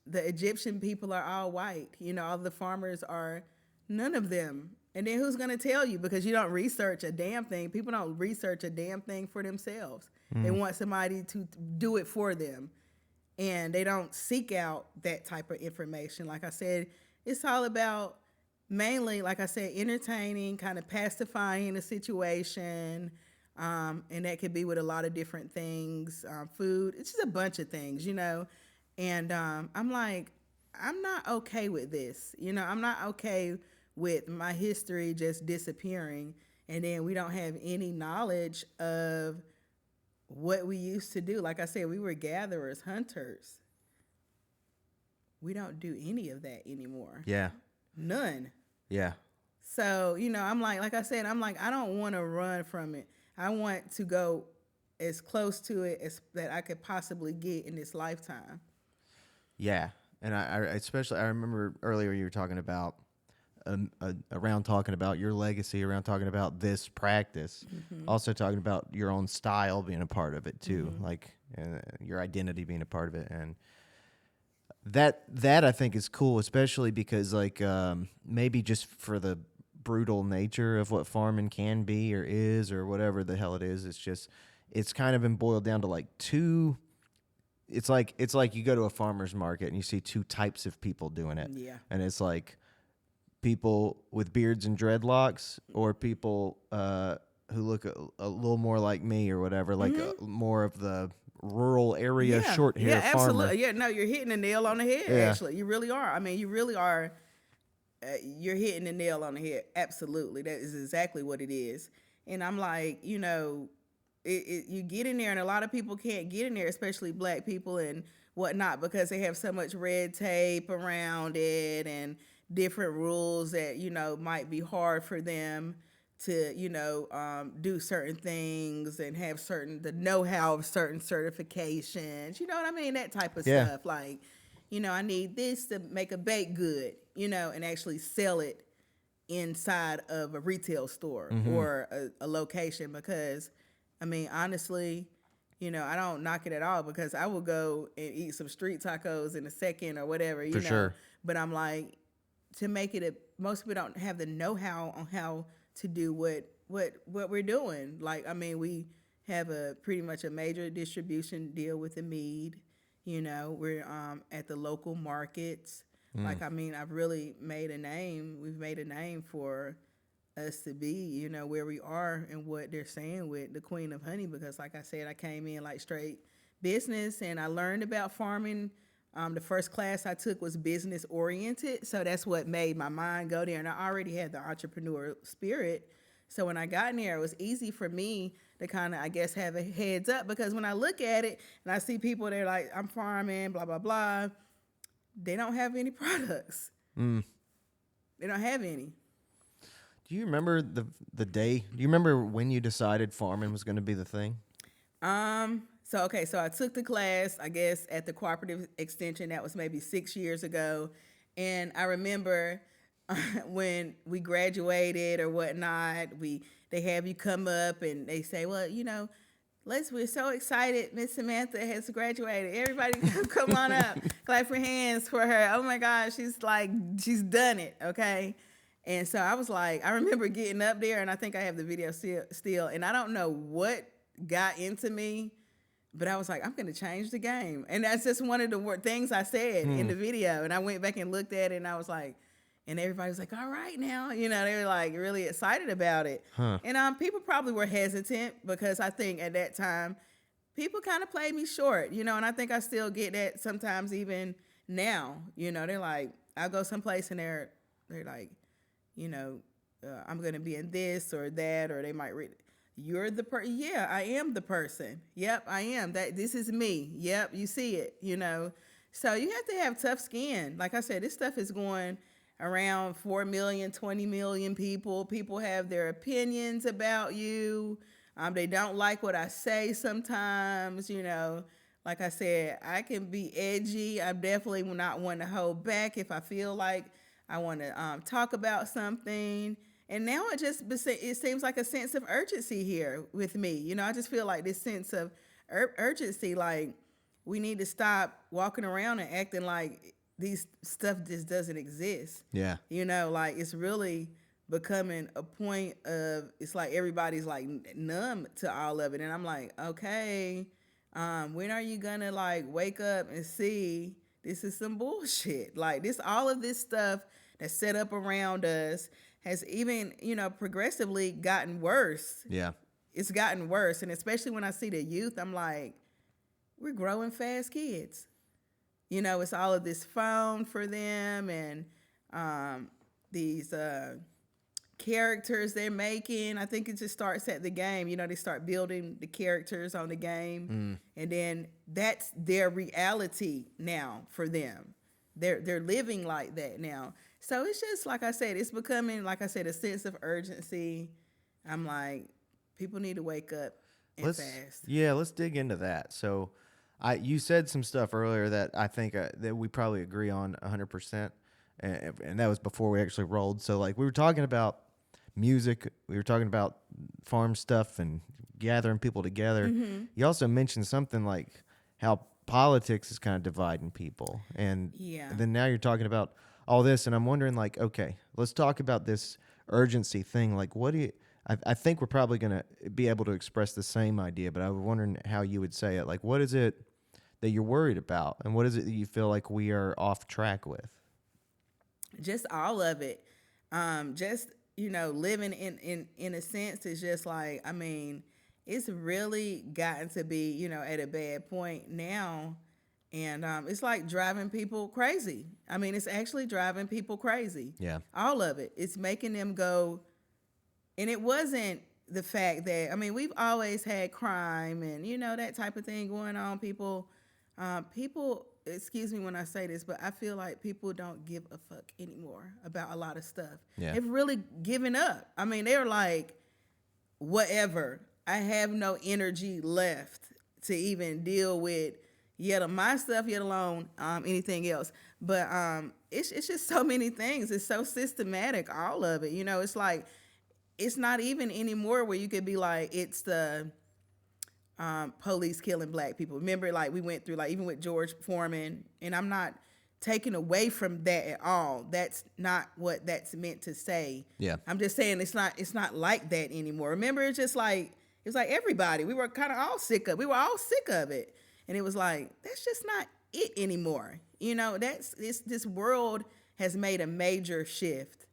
the Egyptian people are all white. You know, all the farmers are, none of them. And then who's going to tell you? Because you don't research a damn thing. People don't research a damn thing for themselves. They want somebody to do it for them. And they don't seek out that type of information. Like I said, it's all about mainly, like I said, entertaining, kind of pacifying the situation. And that could be with a lot of different things, food. It's just a bunch of things, you know. And I'm like, I'm not okay with this. You know, I'm not okay with my history just disappearing. And then we don't have any knowledge of what we used to do. Like I said, we were gatherers, hunters. We don't do any of that anymore. Yeah. None. Yeah. So, you know, I'm like I said, I'm like, I don't want to run from it. I want to go as close to it as that I could possibly get in this lifetime. Yeah. And I especially, I remember earlier you were talking about, around talking about your legacy, around talking about this practice, also talking about your own style being a part of it too, like your identity being a part of it. And that I think is cool, especially because like maybe just for the brutal nature of what farming can be or is or whatever the hell it is, it's kind of been boiled down to like two. It's like you go to a farmer's market and you see two types of people doing it. Yeah. And it's like people with beards and dreadlocks, or people who look a little more like me or whatever, like more of the rural area, short hair farmer. Absolutely. Yeah, no, you're hitting the nail on the head, Yeah. actually. You really are. I mean, you really are. You're hitting the nail on the head. Absolutely. That is exactly what it is. And I'm like, you know, you get in there, and a lot of people can't get in there, especially black people and whatnot, because they have so much red tape around it and different rules that, you know, might be hard for them to, you know, do certain things and have the know-how of certain certifications. You know what I mean? That type of stuff. Like, you know, I need this to make a baked good, you know, and actually sell it inside of a retail store or a location. Because, I mean, honestly, you know, I don't knock it at all, because I will go and eat some street tacos in a second or whatever, you know. Sure. But I'm like, to make it most people don't have the know-how on how to do what we're doing. Like, I mean, we have pretty much a major distribution deal with the mead. You know, we're at the local markets. Like, I mean, I've really made a name. We've made a name for us to be, you know, where we are and what they're saying with the Queen of Honey. Because, like I said, I came in like straight business, and I learned about farming. The first class I took was business oriented. So that's what made my mind go there. And I already had the entrepreneur spirit. So when I got in there, it was easy for me to kind of, I guess, have a heads up, because when I look at it and I see people, they're like, I'm farming, blah, blah, blah. They don't have any products. They don't have any. Do you remember the day? Do you remember when you decided farming was going to be the thing? So I took the class, I guess, at the cooperative extension. That was maybe 6 years ago. And I remember when we graduated or whatnot, they have you come up and they say, well, you know, we're so excited. Miss Samantha has graduated. Everybody come on up. Clap your hands for her. Oh my gosh, she's done it. Okay. And so I was like, I remember getting up there, and I think I have the video still, and I don't know what got into me, but I was like, I'm going to change the game. And that's just one of the things I said in the video. And I went back and looked at it, and I was like, and everybody was like, all right now. You know, they were like really excited about it. And people probably were hesitant, because I think at that time, people kind of played me short, you know, and I think I still get that sometimes even now. You know, they're like, I'll go someplace and they're like, you know, I'm going to be in this or that, or they might read, you're the person. Yeah, I am the person. Yep, I am. This is me. Yep, you see it, you know. So you have to have tough skin. Like I said, this stuff is going around 4 million, 20 million people. People have their opinions about you. They don't like what I say sometimes, you know. Like I said, I can be edgy. I'm definitely not one to hold back if I feel like I want to talk about something. And now it seems like a sense of urgency here with me. You know, I just feel like this sense of urgency, like we need to stop walking around and acting like these stuff just doesn't exist. Yeah. You know, like it's really becoming a point of, it's like everybody's like numb to all of it. And I'm like, okay, when are you gonna like wake up and see this is some bullshit? Like this, all of this stuff that's set up around us has even, you know, progressively gotten worse. Yeah. It's gotten worse. And especially when I see the youth, I'm like, we're growing fast kids. You know, it's all of this phone for them, and these characters they're making. I think it just starts at the game. You know, they start building the characters on the game, and then that's their reality now for them. They're living like that now. So it's just, like I said, it's becoming, like I said, a sense of urgency. I'm like, people need to wake up and fast. Yeah, let's dig into that. So you said some stuff earlier that I think that we probably agree on 100%. And that was before we actually rolled. So like we were talking about music, we were talking about farm stuff and gathering people together. Mm-hmm. You also mentioned something like how politics is kind of dividing people. And then now you're talking about all this, and I'm wondering, like, okay, let's talk about this urgency thing. Like, what do you? I think we're probably gonna be able to express the same idea, but I was wondering how you would say it. Like, what is it that you're worried about, and what is it that you feel like we are off track with? Just all of it. Just, you know, living in a sense is just like, I mean, it's really gotten to be, you know, at a bad point now. And it's like driving people crazy. I mean, it's actually driving people crazy. Yeah. All of it. It's making them go. And it wasn't the fact that, I mean, we've always had crime and, you know, that type of thing going on. People, excuse me when I say this, but I feel like people don't give a fuck anymore about a lot of stuff. Yeah. They've really given up. I mean, they're like, whatever. I have no energy left to even deal with my stuff, yet alone anything else. But it's just so many things. It's so systematic, all of it. You know, it's like, it's not even anymore where you could be like, it's the police killing black people. Remember, like we went through, like even with George Foreman, and I'm not taking away from that at all. That's not what that's meant to say. Yeah. I'm just saying it's not like that anymore. Remember, it's just like, it was like everybody, we were kind of all sick of it. And it was like, that's just not it anymore. You know, this world has made a major shift.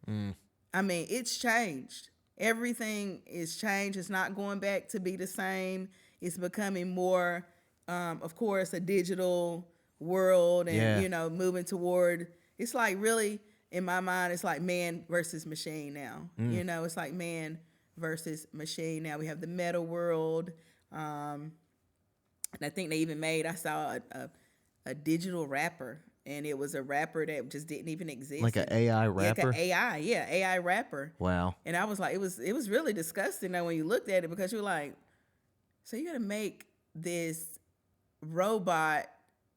I mean, it's changed. Everything is changed. It's not going back to be the same. It's becoming more, of course, a digital world, and, you know, moving toward, it's like really, in my mind, it's like man versus machine now. You know, it's like man versus machine now. We have the meta world. And I think they even I saw a digital rapper, and it was a rapper that just didn't even exist. Like an AI rapper? Like an AI rapper. Wow. And I was like, it was really disgusting though when you looked at it, because you're like, so you're gonna make this robot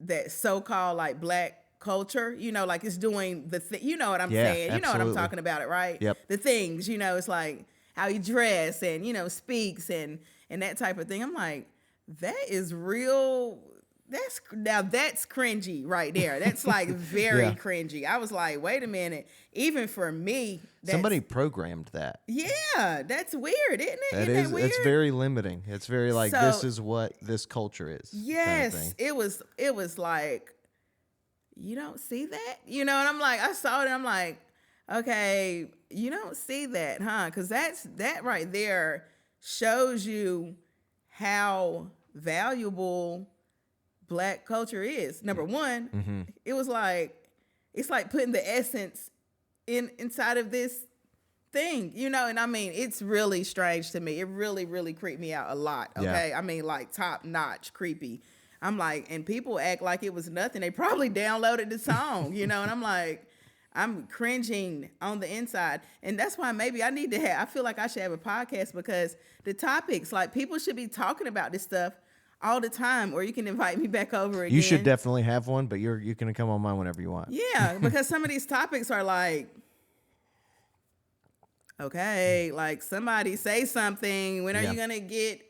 that so-called like black culture, you know, like it's doing the thing, you know what I'm saying? You know what I'm talking about, it, right? Yep. The things, you know, it's like how he dress and, you know, speaks and that type of thing. I'm like, that is real. That's cringy right there. That's like very cringy. I was like, wait a minute. Even for me, somebody programmed that. Yeah, that's weird, isn't it? Isn't that weird? It's very limiting. It's very like, so, this is what this culture is. Yes, kind of it was like, you don't see that, you know. And I'm like, I saw it. And I'm like, okay, you don't see that, huh? Because that right there shows you how valuable black culture is. Number one, it was like, it's like putting the essence inside of this thing, you know. And I mean, it's really strange to me. It really, really creeped me out a lot. Okay. I mean, like top notch creepy. I'm like, and people act like it was nothing. They probably downloaded the song, you know. And I'm like, I'm cringing on the inside. And that's why maybe I need to I feel like I should have a podcast, because the topics, like people should be talking about this stuff all the time, or you can invite me back over again. You should definitely have one, but you can come on mine whenever you want. Yeah, because some of these topics are like, okay, like somebody say something. When are Yeah. you gonna get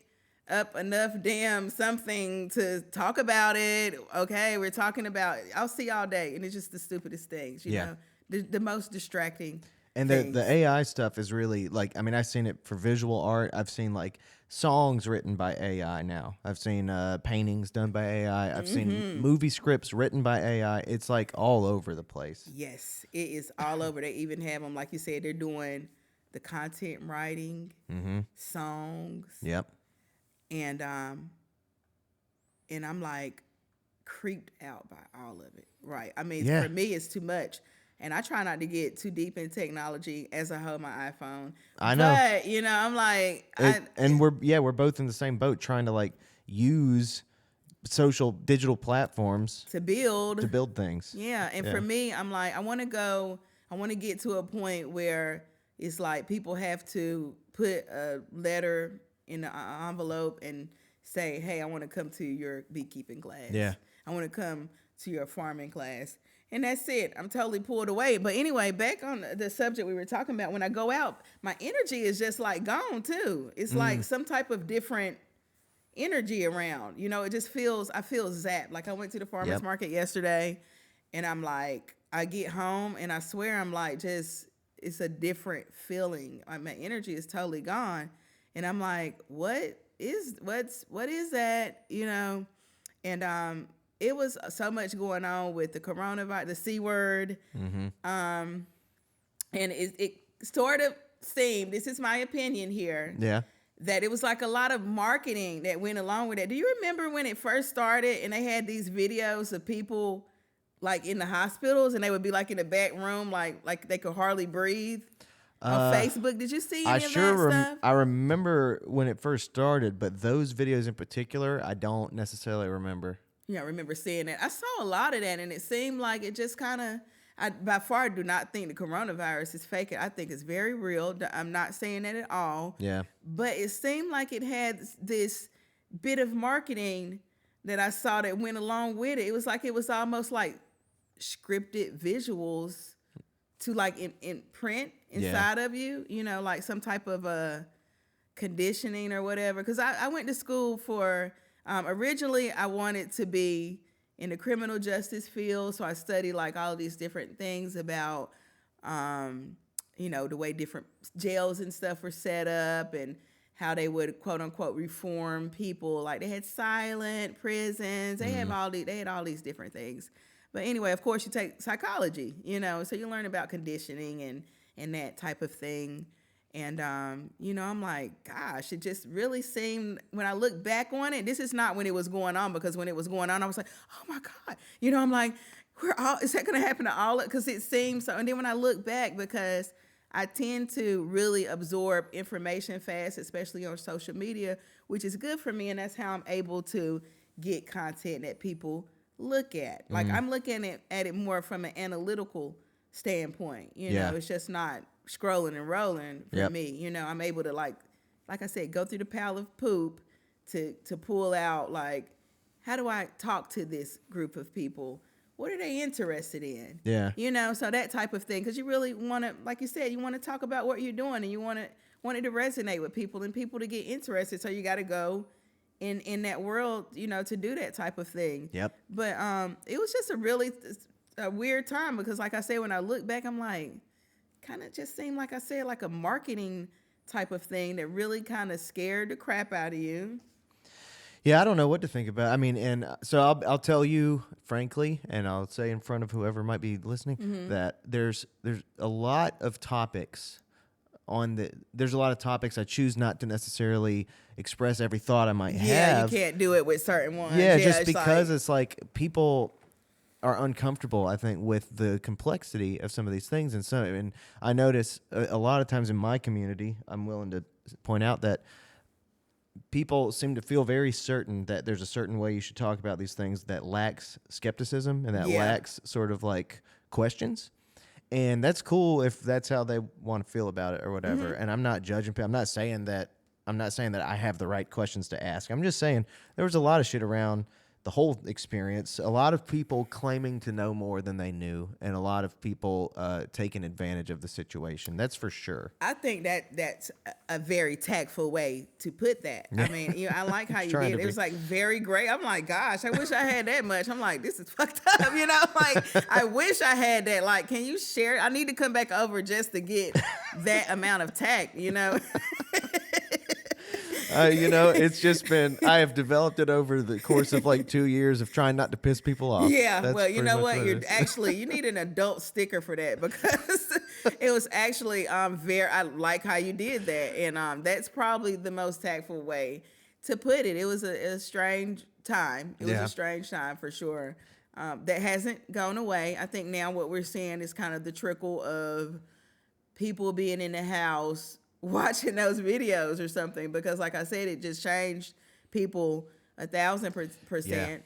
up enough damn something to talk about it? Okay, we're talking about, I'll see all day, and it's just the stupidest things, Yeah. the most distracting And the things. AI stuff is really like, I mean, I've seen it for visual art. I've seen like songs written by AI now. I've seen paintings done by AI. I've seen movie scripts written by AI. It's like all over the place. Yes, it is all over. They even have them, like you said, they're doing the content writing, songs, Yep. and I'm like creeped out by all of it. Right. I mean, Yeah. for me, it's too much. And I try not to get too deep in technology as I hold my iPhone. I know. But, I'm like, And we're both in the same boat trying to like use social digital platforms to build. to build things. Yeah. And for Yeah. me, I'm like, I want to get to a point where it's like people have to put a letter in an envelope and say, hey, I want to come to your beekeeping class. Yeah. I want to come to your farming class. And that's it. I'm totally pulled away. But anyway, back on the subject we were talking about, when I go out, my energy is just like gone too. It's like some type of different energy around. It just I feel zapped. Like I went to the farmer's Yep. market yesterday and I'm like, I get home and I swear I'm like, it's a different feeling. My energy is totally gone. And I'm like, what is that? And it was so much going on with the coronavirus, the C word. And it sort of seemed, this is my opinion here, Yeah. that it was like a lot of marketing that went along with it. Do you remember when it first started and they had these videos of people like in the hospitals and they would be like in the back room, like they could hardly breathe on Facebook? Did you see any of that stuff? I remember when it first started, but those videos in particular, I don't necessarily remember. Yeah, I remember seeing that. I saw a lot of that and it seemed like it just kind of, I by far do not think the coronavirus is fake. I think it's very real. I'm not saying that at all. Yeah. But it seemed like it had this bit of marketing that I saw that went along with it. It was like it was almost like scripted visuals to like in print inside of you, like some type of conditioning or whatever. Because I went to school for, originally I wanted to be in the criminal justice field. So I studied like all of these different things about, the way different jails and stuff were set up and how they would quote unquote reform people. Like they had silent prisons. They had all these different things. But anyway, of course you take psychology, so you learn about conditioning and that type of thing. And, I'm like, gosh, it just really seemed, when I look back on it, this is not when it was going on, because when it was going on, I was like, oh my God, I'm like, is that going to happen to all of it? Because it seems so. And then when I look back, because I tend to really absorb information fast, especially on social media, which is good for me. And that's how I'm able to get content that people look at. Like I'm looking at it more from an analytical standpoint. It's just not scrolling and rolling for me. I'm able to like I said, go through the pile of poop to pull out like, how do I talk to this group of people? What are they interested in? Yeah. So that type of thing. Because you really want to, like you said, you want to talk about what you're doing and you want it to resonate with people and people to get interested. So you got to go in that world, to do that type of thing. Yep. But it was just a weird time because, like I said, when I look back, I'm like, kind of just seemed, like I said, like a marketing type of thing that really kind of scared the crap out of you. Yeah, I don't know what to think about. I mean, and so I'll tell you frankly, and I'll say in front of whoever might be listening, that there's a lot of topics there's a lot of topics I choose not to necessarily express every thought I might have. Yeah, you can't do it with certain ones. Yeah, just because it's like people are uncomfortable, I think, with the complexity of some of these things. And I notice a lot of times in my community, I'm willing to point out that people seem to feel very certain that there's a certain way you should talk about these things that lacks skepticism and that lacks sort of like questions. And that's cool if that's how they want to feel about it or whatever. And I'm not judging people. I'm not saying that I have the right questions to ask. I'm just saying there was a lot of shit around the whole experience. A lot of people claiming to know more than they knew, and a lot of people taking advantage of the situation. That's for sure. I think that's a very tactful way to put that. I mean, I like how you Trying did. to It was be. like very great. I'm like, gosh, I wish I had that much. I'm like, this is fucked up. Like I wish I had that. Like, can you share? I need to come back over just to get that amount of tact. It's just been, I have developed it over the course of like 2 years of trying not to piss people off. Yeah, That's well, you pretty know much what? it is. You need an adult sticker for that because it was actually very. I like how you did that, and that's probably the most tactful way to put it. It was a strange time. It was Yeah. a strange time for sure. That hasn't gone away. I think now what we're seeing is kind of the trickle of people being in the house watching those videos or something because, like I said, it just changed people 1,000%.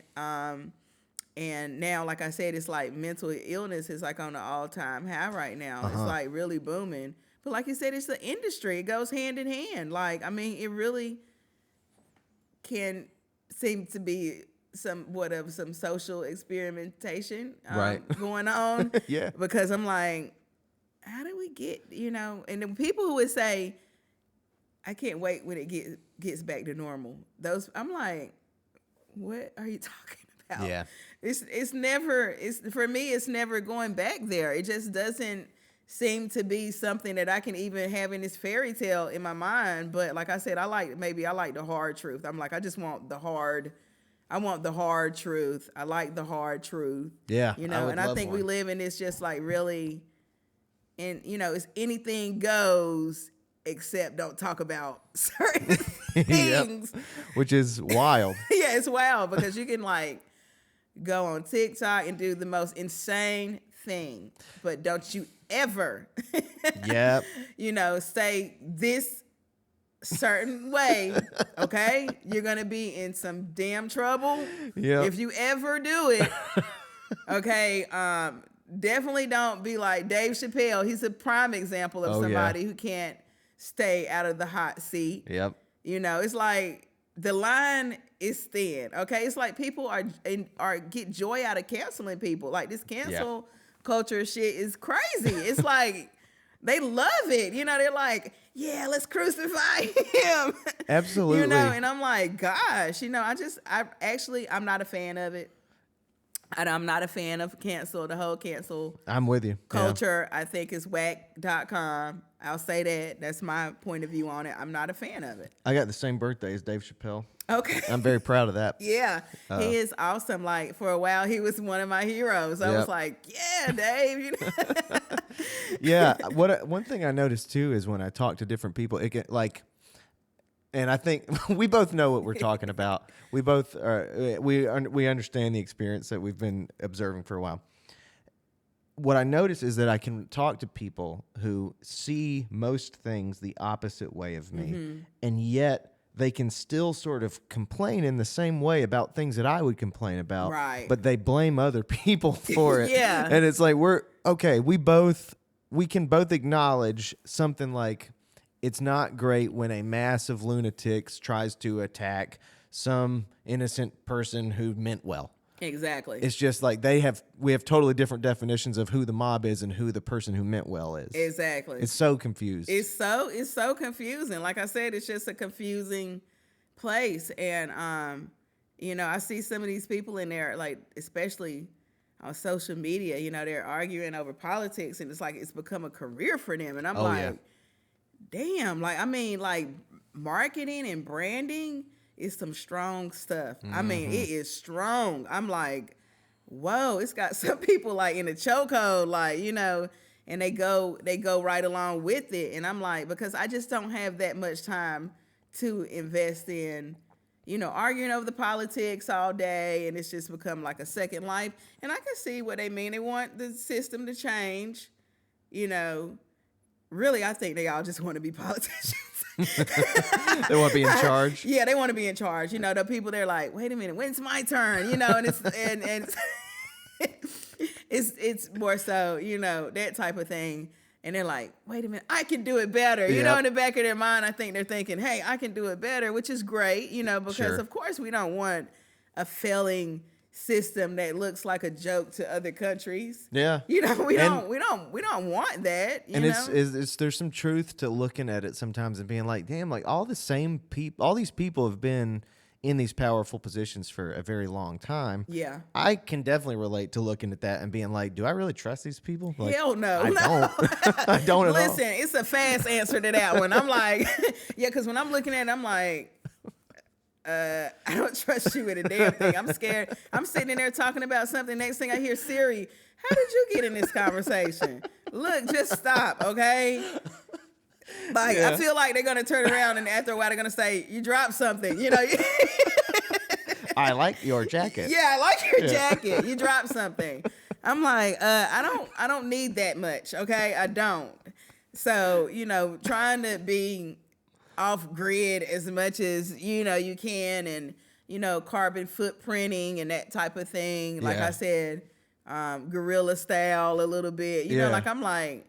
And now, like I said, it's like mental illness is like on an all-time high right now. It's like really booming. But like you said, it's the industry. It goes hand in hand. Like, I mean, it really can seem to be somewhat of some social experimentation Right. going on. Yeah. Because I'm like, how do we get, and the people who would say, I can't wait when it gets back to normal. Those, I'm like, what are you talking about? Yeah. For me, it's never going back there. It just doesn't seem to be something that I can even have in this fairy tale in my mind. But like I said, I like the hard truth. I'm like, I want the hard truth. I like the hard truth. Yeah. And I think we live in this just like really, and it's anything goes except don't talk about certain things. Which is wild. Yeah, it's wild because you can like go on TikTok and do the most insane thing, but don't you ever Yep. say this certain way, okay? You're gonna be in some damn trouble. Yep. If you ever do it, okay, definitely don't be like Dave Chappelle. He's a prime example of somebody who can't stay out of the hot seat. Yep. It's like the line is thin. Okay, it's like people are get joy out of canceling people. Like this cancel culture shit is crazy. It's like they love it. They're like, yeah, let's crucify him. Absolutely. And I'm like, gosh, I'm not a fan of it. I'm not a fan of the whole cancel I'm with you. culture. I think it's whack.com. I'll say that. That's my point of view on it. I'm not a fan of it. I got the same birthday as Dave Chappelle. Okay. I'm very proud of that. Yeah. He is awesome. Like for a while, he was one of my heroes. I was like, yeah, Dave. Yeah. One thing I noticed too is when I talk to different people, it get like, and I think we both know what we're talking about. We both we understand the experience that we've been observing for a while. What I notice is that I can talk to people who see most things the opposite way of me, and yet they can still sort of complain in the same way about things that I would complain about, Right. but they blame other people for it. Yeah. And it's like, we can both acknowledge something like, it's not great when a mass of lunatics tries to attack some innocent person who meant well. Exactly. It's just like we have totally different definitions of who the mob is and who the person who meant well is. Exactly. It's so confused. It's so confusing. Like I said, it's just a confusing place. And I see some of these people in there, like especially on social media, they're arguing over politics, and it's like it's become a career for them. And I'm damn, like I mean, like marketing and branding is some strong stuff. I mean, it is strong. I'm like, whoa, it's got some people like in a chokehold, like, and they go right along with it. And I'm like, because I just don't have that much time to invest in, arguing over the politics all day, and it's just become like a second life. And I can see what they mean. They want the system to change, Really, I think they all just want to be politicians. They want to be in charge. Yeah, they want to be in charge. The people, they're like, wait a minute, when's my turn? And it's and it's more so, that type of thing. And they're like, wait a minute, I can do it better. In the back of their mind, I think they're thinking, hey, I can do it better, which is great, because Sure. of course we don't want a failing system that looks like a joke to other countries. Yeah. You know, we And- don't want that. You And know? it's there's some truth to looking at it sometimes and being like, damn, like all these people have been in these powerful positions for a very long time. Yeah. I can definitely relate to looking at that and being like, do I really trust these people? Like, Hell no. I no. don't. I don't at all. Listen, it's a fast answer to that one. I'm like, yeah, because when I'm looking at it, I'm like, I don't trust you with a damn thing. I'm scared. I'm sitting in there talking about something. Next thing I hear, Siri, how did you get in this conversation? Look, just stop, okay? Like, I feel like they're going to turn around and after a while they're going to say, you dropped something, you know? I like your jacket. Yeah, I like your jacket. You dropped something. I'm like, I don't need that much, okay? I don't. So, you know, trying to be off grid as much as, you know, you can and, you know, carbon footprinting and that type of thing. Like Yeah. I said, guerrilla style a little bit. You know, Yeah. like I'm like,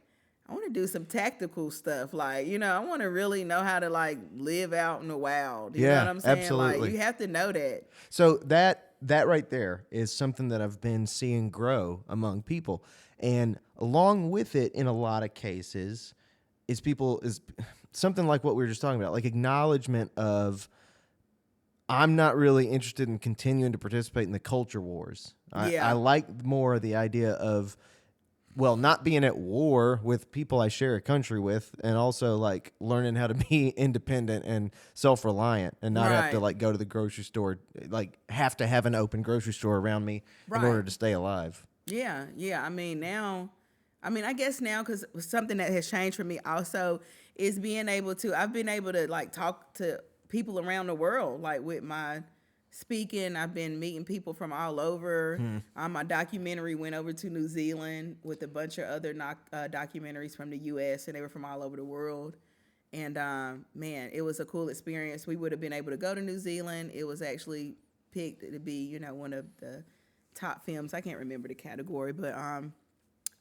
I want to do some tactical stuff. Like, you know, I want to really know how to like live out in the wild. You know what I'm saying? Absolutely. Like, you have to know that. So that right there is something that I've been seeing grow among people, and along with it, in a lot of cases, is something like what we were just talking about, like acknowledgement of I'm not really interested in continuing to participate in the culture wars. Yeah. I like more the idea of, well, not being at war with people I share a country with, and also like learning how to be independent and self-reliant and not have to Right. like go to the grocery store, like have to have an open grocery store around me in Right. order to stay alive. Yeah, yeah. I guess now, because something that has changed for me also is I've been able to like talk to people around the world, like with my speaking. I've been meeting people from all over. My documentary went over to New Zealand with a bunch of other documentaries from the U.S., and they were from all over the world. And man, it was a cool experience. We would have been able to go to New Zealand. It was actually picked to be, you know, one of the top films. I can't remember the category, but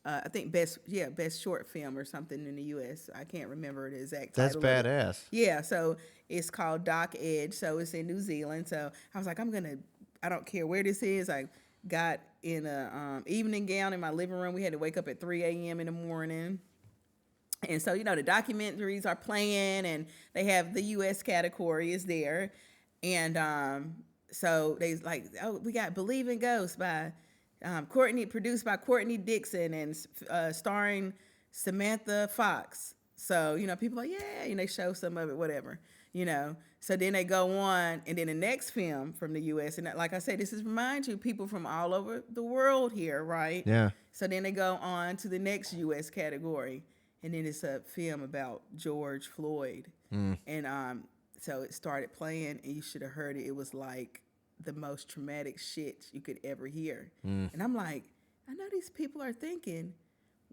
I think best short film or something in the U.S. I can't remember the exact That's title of it. badass. Yeah, so it's called Dock Edge. So it's in New Zealand. So I was like, I don't care where this is. I got in a evening gown in my living room. We had to wake up at 3 a.m. in the morning. And so, you know, the documentaries are playing and they have the U.S. category is there. And so they like, oh, we got Believe in Ghosts by produced by Courtney Dixon and starring Samantha Foxx. So, you know, people are like, yeah, and they show some of it, whatever, you know. So then they go on, and then the next film from the U.S., and like I said, this is remind you, people from all over the world here, right? Yeah. So then they go on to the next U.S. category, and then it's a film about George Floyd. And so it started playing, and you should have heard it. It was like the most traumatic shit you could ever hear. And I'm like, I know these people are thinking,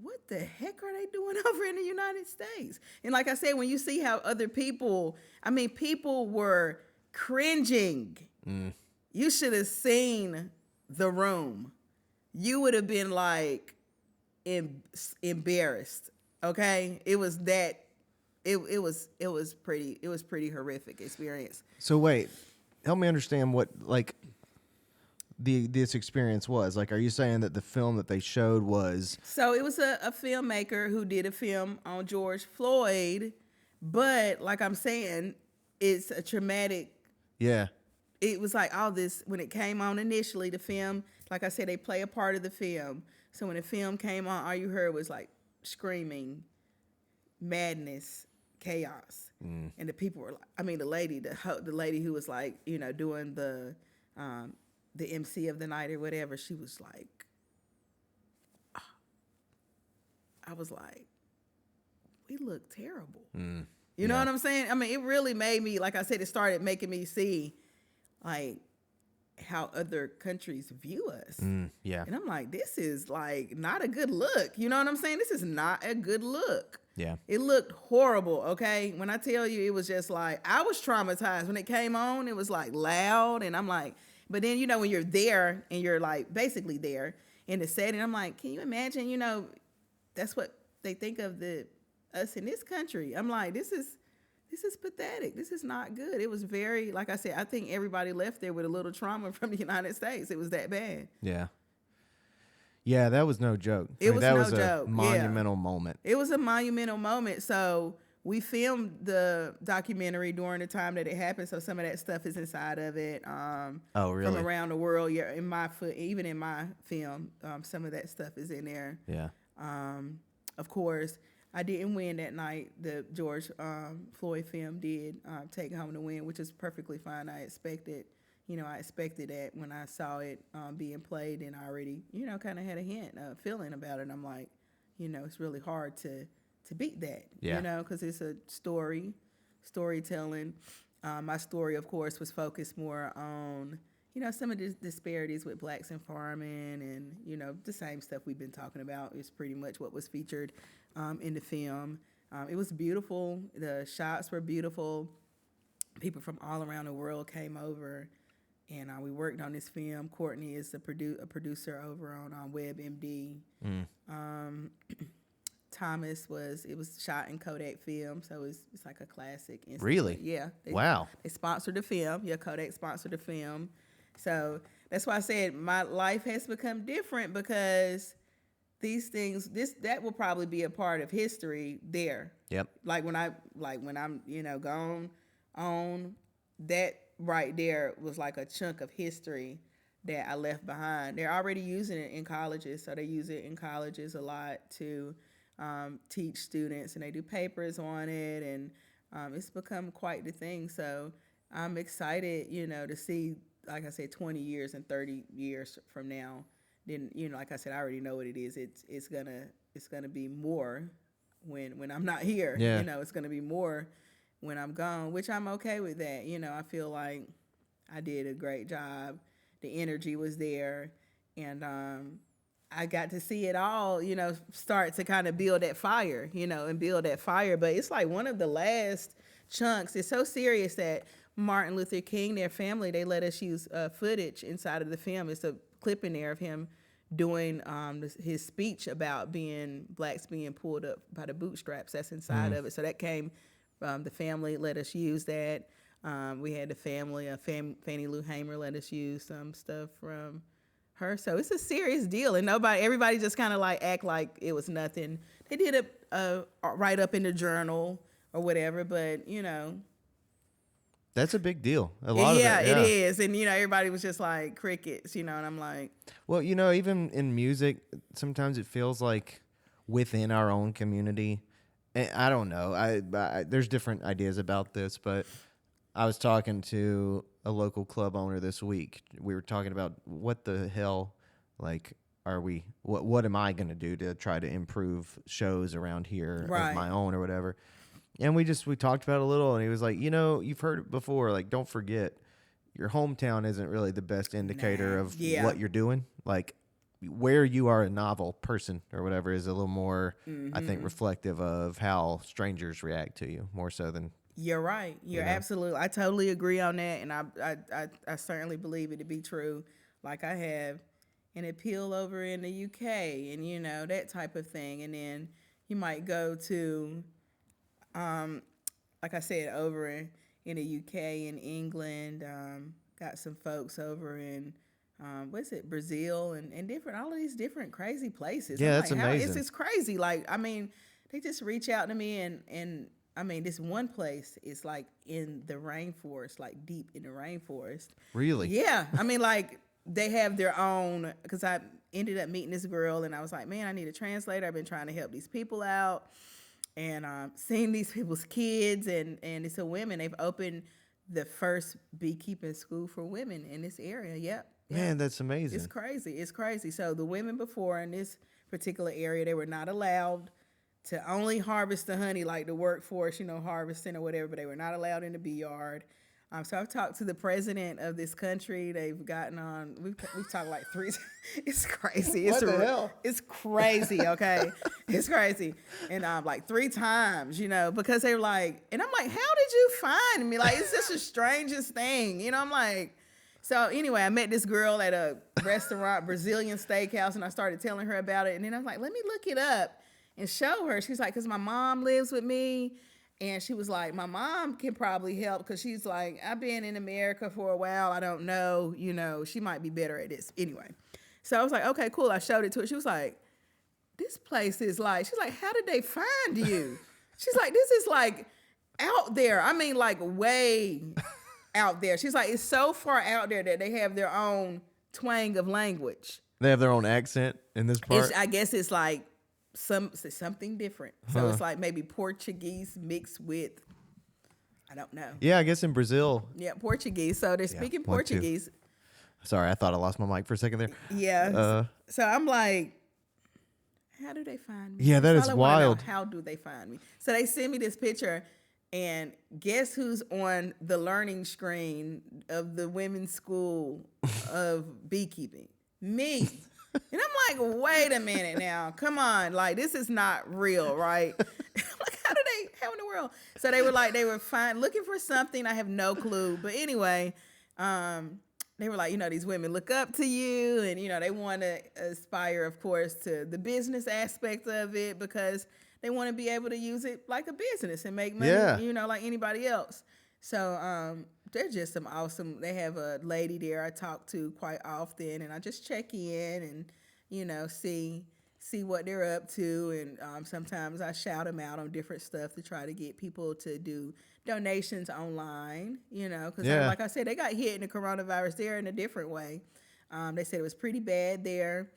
what the heck are they doing over in the United States? And like I said, when you see how other people, people were cringing. You should have seen The Room. You would have been like embarrassed. Okay? It was that, it was pretty horrific experience. So wait, help me understand what like this experience was. Like, are you saying that the film that they showed was... So it was a filmmaker who did a film on George Floyd, but like I'm saying, it's a traumatic. Yeah. It was like all this, when it came on initially, the film, like I said, they play a part of the film. So when the film came on, all you heard was like screaming, madness, chaos. And the people were like, the lady who was like, you know, doing the MC of the night or whatever, she was like, I was like, we look terrible. You know what I'm saying? It really made me, like I said, it started making me see like how other countries view us. Yeah. And I'm like, this is like not a good look. You know what I'm saying? This is not a good look. Yeah. It looked horrible, okay? When I tell you, it was just like, I was traumatized. When it came on, it was like loud. And I'm like, but then, you know, when you're there and you're like basically there in the setting, I'm like, can you imagine, you know, that's what they think of us in this country. I'm like, this is this is pathetic. This is not good. It was very, like I said, I think everybody left there with a little trauma from the United States. It was that bad. Yeah. Yeah, that was no joke. It was that no was joke. a monumental moment. It was a monumental moment. So we filmed the documentary during the time that it happened. So some of that stuff is inside of it. Oh, really? From around the world. Yeah, even in my film, some of that stuff is in there. Yeah. Of course, I didn't win that night. The George Floyd film did take home the win, which is perfectly fine. I expected that when I saw it being played, and I already, kind of had a feeling about it. I'm like, it's really hard to beat that, because it's a storytelling. My story, of course, was focused more on, some of the disparities with blacks in farming, and, the same stuff we've been talking about is pretty much what was featured in the film. It was beautiful. The shots were beautiful. People from all around the world came over, and we worked on this film. Courtney is a producer over on WebMD. Thomas it was shot in Kodak film, so it's like a classic. Really? Yeah. Wow. They sponsored the film. Yeah, Kodak sponsored the film. So that's why I said my life has become different, because these things, that will probably be a part of history there. Yep. Like when I'm, gone on, that right there was like a chunk of history that I left behind. They're already using it in colleges, so they use it in colleges a lot to teach students, and they do papers on it, and it's become quite the thing. So I'm excited, to see, like I said, 20 years and 30 years from now. Then, like I said, I already know what it is. It's gonna be more when I'm not here. Yeah. It's gonna be more when I'm gone, which I'm okay with that. I feel like I did a great job. The energy was there, and I got to see it all, start to kind of build that fire, and build that fire. But it's like one of the last chunks. It's so serious that Martin Luther King, their family, they let us use footage inside of the film. It's a clip in there of him doing his speech about blacks being pulled up by the bootstraps. That's inside of it. So that came, the family let us use that. We had the family, Fannie Lou Hamer let us use some stuff from her. So it's a serious deal, and everybody just kind of like act like it was nothing. They did a write up in the journal or whatever, but that's a big deal. A lot of it. Yeah, it is. And everybody was just like crickets, and I'm like, well, even in music, sometimes it feels like within our own community. And I don't know. I there's different ideas about this, but I was talking to a local club owner this week. We were talking about what the hell, like, what am I going to do to try to improve shows around here of my own or whatever. And we talked about it a little, and he was like, you've heard it before. Like, don't forget, your hometown isn't really the best indicator of what you're doing. Like, where you are a novel person or whatever is a little more, I think, reflective of how strangers react to you, more so than. You're right. You're absolutely. I totally agree on that, and I certainly believe it to be true. Like, I have an appeal over in the UK, and that type of thing, and then you might go to, like I said, over in the UK and England. Got some folks over in Brazil and different, all of these different crazy places. Yeah, that's amazing. It's crazy. Like, I mean, they just reach out to me and. I mean, this one place is like in the rainforest, like deep in the rainforest. Really? Yeah. I mean, like they have their own, because I ended up meeting this girl and I was like, man, I need a translator. I've been trying to help these people out and seeing these people's kids and it's a women. They've opened the first beekeeping school for women in this area. Yep. Man, that's amazing. It's crazy. It's crazy. So the women before in this particular area, they were not allowed to only harvest the honey, like the workforce, harvesting or whatever, but they were not allowed in the bee yard. So I've talked to the president of this country. They've gotten on. We've talked like 3 times. It's crazy. What the hell? It's crazy. Okay, it's crazy. And like 3 times, because they were like, and I'm like, how did you find me? Like, it's just the strangest thing. I'm like. So anyway, I met this girl at a restaurant, Brazilian steakhouse, and I started telling her about it. And then I was like, let me look it up and show her. She's like, because my mom lives with me And she was like, my mom can probably help because she's like, I've been in America for a while. I don't know. She might be better at this. Anyway. So I was like, okay, cool. I showed it to her. She was like, this place is like, she's like, how did they find you? She's like, this is like out there. I mean, like way out there. She's like, it's so far out there that they have their own twang of language. They have their own accent in this part. I guess it's like something different. So it's like maybe Portuguese mixed with, I don't know. Yeah, I guess in Brazil. Yeah, Portuguese. So they're speaking one, two. Portuguese. Sorry, I thought I lost my mic for a second there. Yeah. So I'm like, how do they find me? Yeah, that That's is all I wanna know. wild. How do they find me? So they send me this picture, and guess who's on the learning screen of the women's school of beekeeping? Me. And I'm like, wait a minute now. Come on. Like, this is not real, right? Like, how in the world? So they were looking for something. I have no clue. But anyway, they were like, these women look up to you, and, they want to aspire, of course, to the business aspect of it because they want to be able to use it like a business and make money, like anybody else. So they're just some awesome. They have a lady there I talk to quite often, and I just check in and, see what they're up to. And sometimes I shout them out on different stuff to try to get people to do donations online, because like I said, they got hit in the coronavirus there in a different way. They said it was pretty bad there.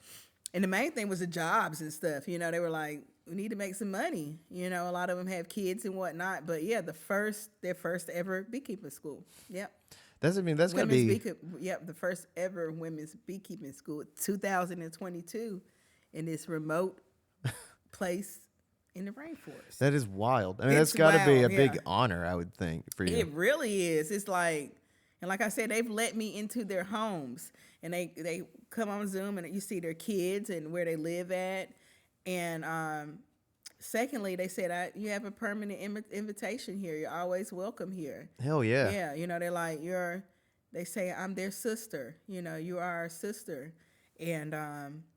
And the main thing was the jobs and stuff. They were like, we need to make some money. A lot of them have kids and whatnot. But yeah, their first ever beekeeping school. Yep. That's gonna be. The first ever women's beekeeping school, 2022, in this remote place in the rainforest. That is wild. I mean, that's got to be a big honor, I would think, for you. It really is. It's like, and like I said, they've let me into their homes, and they come on Zoom, and you see their kids and where they live at. And secondly, they said, you have a permanent invitation here. You're always welcome here. Hell yeah. Yeah, they're like, they say, I'm their sister. You are our sister. And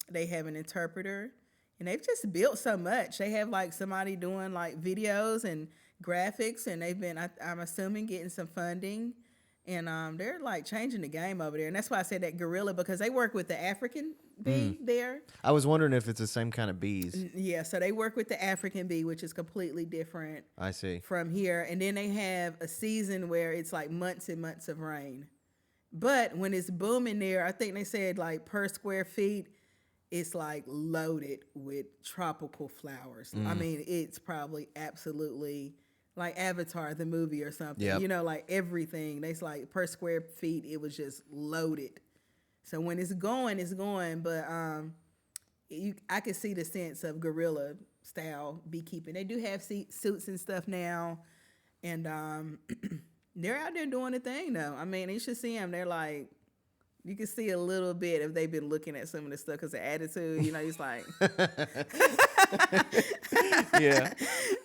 they have an interpreter. And they've just built so much. They have like somebody doing like videos and graphics, and they've been, I'm assuming, getting some funding. And they're like changing the game over there. And that's why I said that gorilla, because they work with the African bee there. I was wondering if it's the same kind of bees. Yeah, so they work with the African bee, which is completely different. I see. From here. And then they have a season where it's like months and months of rain. But when it's booming there, I think they said like per square feet, it's like loaded with tropical flowers. I mean, it's probably absolutely like Avatar, the movie or something. Yep. Like everything. It's like per square feet, it was just loaded. So when it's going, it's going. But I can see the sense of guerrilla style beekeeping. They do have suits and stuff now. And they're out there doing the thing, though. I mean, you should see them. They're like, you can see a little bit if they've been looking at some of the stuff because the attitude, it's like. Yeah.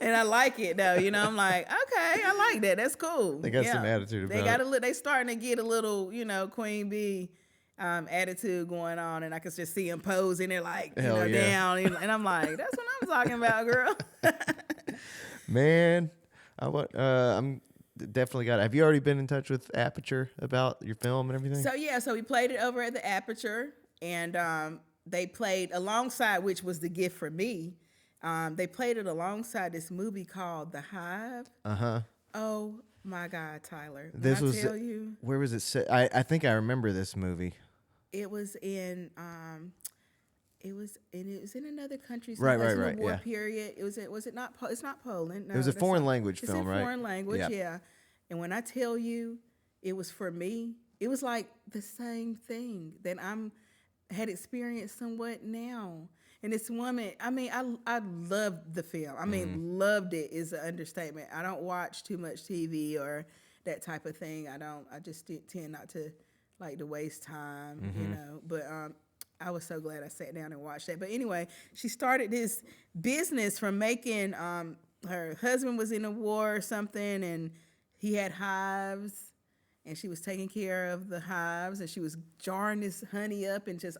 And I like it, though. I'm like, okay, I like that. That's cool. They got some attitude about it. They starting to get a little, queen bee attitude going on. And I can just see them posing. They're like, down. And I'm like, that's what I'm talking about, girl. Man, I'm definitely got it. Have you already been in touch with Aperture about your film and everything? So we played it over at the Aperture, and they played alongside, which was the gift for me. They played it alongside this movie called The Hive. Oh my God, Tyler! Tell you, where was it set? I think I remember this movie. It was in it was in another country. So Right. The war period. Was it not? It's not Poland. No, it was a foreign language film, right? Foreign language, yeah. And when I tell you, it was for me. It was like the same thing that had experienced somewhat now. And this woman, I mean, I loved the film. I mean, loved it is an understatement. I don't watch too much TV or that type of thing. I just tend not to like to waste time, But I was so glad I sat down and watched that. But anyway, she started this business from making, her husband was in a war or something, and he had hives, and she was taking care of the hives, and she was jarring this honey up and just,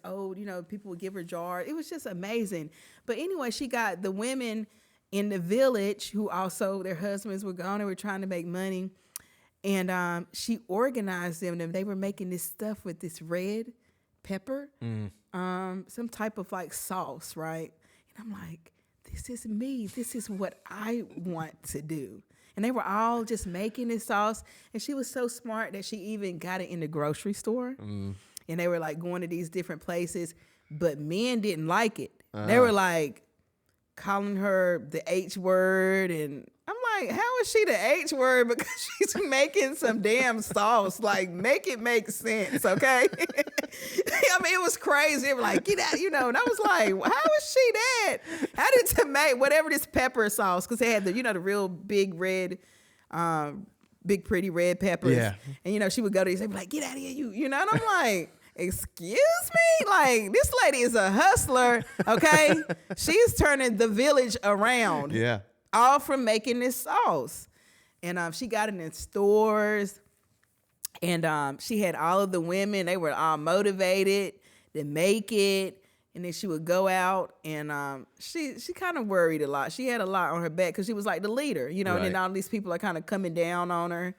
people would give her jars. It was just amazing. But anyway, she got the women in the village who also their husbands were gone and were trying to make money. And she organized them, and they were making this stuff with this red pepper, some type of like sauce, right? And I'm like, this is me. This is what I want to do. And they were all just making this sauce. And she was so smart that she even got it in the grocery store. And they were like going to these different places, but men didn't like it. They were like calling her the H word, and I'm like, how is she the H word? Because she's making some damn sauce. Like, make it make sense, okay? I mean, it was crazy. They were like, get out, and I was like, how is she that? How did tomato, whatever this pepper sauce, because they had the, the real big red, big pretty red peppers. Yeah. And, she would go to these, they'd be like, get out of here, and I'm like, excuse me? Like, this lady is a hustler, okay? She's turning the village around. Yeah. All from making this sauce. And she got it in stores. And she had all of the women. They were all motivated to make it. And then she would go out, and she kind of worried a lot. She had a lot on her back because she was like the leader, Right. And then all these people are kind of coming down on her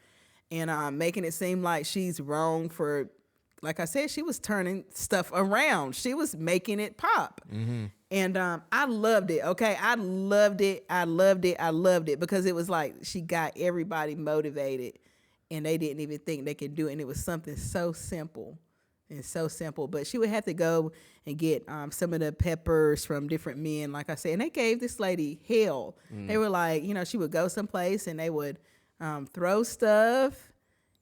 and making it seem like she's wrong for... Like I said, she was turning stuff around. She was making it pop. Mm-hmm. And I loved it, okay? I loved it because it was like she got everybody motivated, and they didn't even think they could do it. And it was something so simple and so simple. But she would have to go and get some of the peppers from different men, like I said. And they gave this lady hell. They were like, she would go someplace, and they would throw stuff.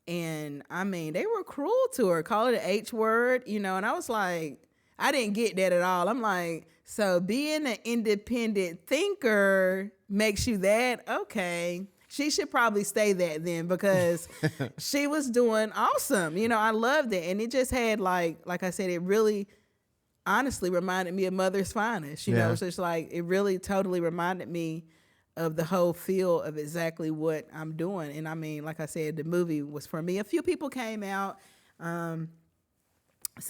And I mean, they were cruel to her, call it an H word, and I was like, I didn't get that at all. I'm like, so being an independent thinker makes you that? Okay. She should probably stay that then, because she was doing awesome. I loved it. And it just had like I said, it really honestly reminded me of Mother's Finest. It's just like, it really totally reminded me of the whole feel of exactly what I'm doing. And I mean, like I said, the movie was for me. A few people came out, some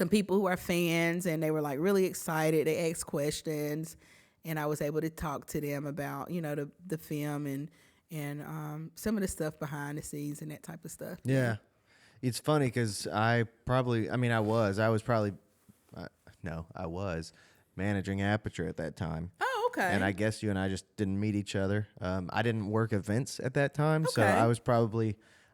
people who are fans, and they were like really excited. They asked questions, and I was able to talk to them about, the film and some of the stuff behind the scenes and that type of stuff. Yeah. It's funny because I was managing Aperture at that time. Oh, okay. And I guess you and I just didn't meet each other. I didn't work events at that time, so Okay.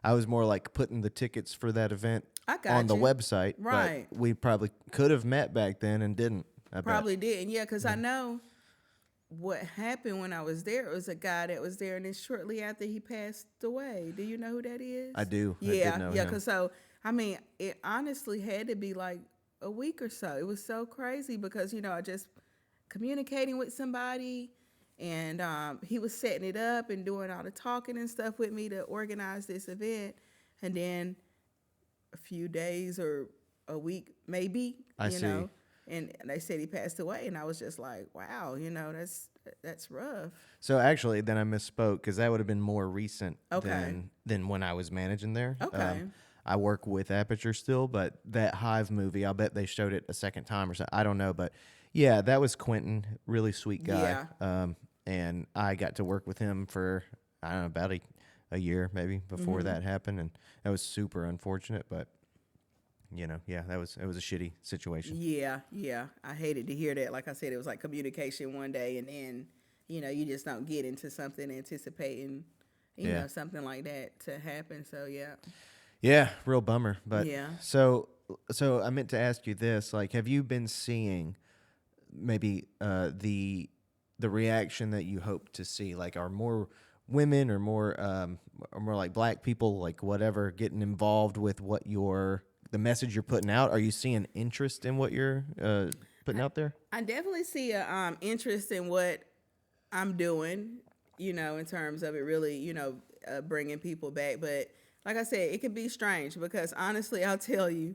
I was more like putting the tickets for that event I got on the you. website. Right. But we probably could have met back then and didn't. I bet. Probably didn't, yeah, because I know what happened when I was there. It was a guy that was there, and then shortly after he passed away. Do you know who that is? I do. Yeah, I did know him. because so, I mean, it honestly had to be like a week or so. It was so crazy because, I just communicating with somebody, and he was setting it up and doing all the talking and stuff with me to organize this event. And then a few days or a week, maybe, I see. and they said he passed away. And I was just like, wow, that's rough. So actually, then I misspoke because that would have been more recent Okay. than when I was managing there. Okay. I work with Aperture still, but that Hive movie, I'll bet they showed it a second time or something. I don't know, but yeah, that was Quentin, really sweet guy. Yeah. And I got to work with him for, I don't know, about a year maybe before that happened, and that was super unfortunate, but it was a shitty situation. Yeah. I hated to hear that. Like I said, it was like communication one day, and then, you just don't get into something anticipating, something like that to happen. So, yeah. Yeah, real bummer. But Yeah. So I meant to ask you this: like, have you been seeing maybe the reaction that you hope to see? Like, are more women or more like black people, like whatever, getting involved with what the message you're putting out? Are you seeing interest in what you're putting out there? I definitely see a interest in what I'm doing, in terms of it really, bringing people back. But like I said, it can be strange because honestly, I'll tell you,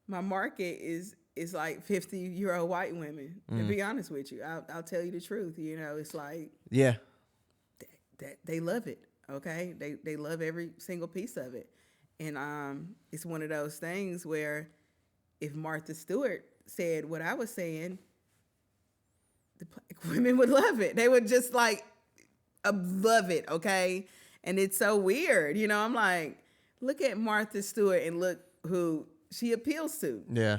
my market is like 50-year-old white women. To be honest with you, I'll tell you the truth. It's like that they love it. Okay, they love every single piece of it, and it's one of those things where if Martha Stewart said what I was saying, the black women would love it. They would just like love it, okay? And it's so weird. You know, I'm like, look at Martha Stewart and look who she appeals to. Yeah.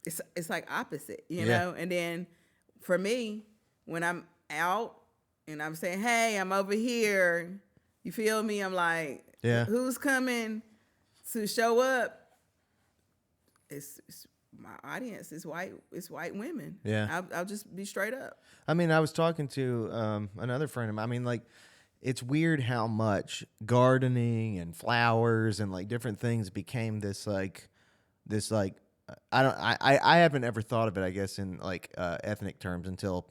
It's like opposite, you Yeah. know? And then for me, when I'm out and I'm saying, hey, I'm over here, you feel me? I'm like, Yeah. who's coming to show up? It's my audience is white. It's white women. Yeah. I'll just be straight up. I mean, I was talking to another friend of mine. I mean, like, it's weird how much gardening and flowers and like different things became this I haven't ever thought of it, I guess, in like ethnic terms until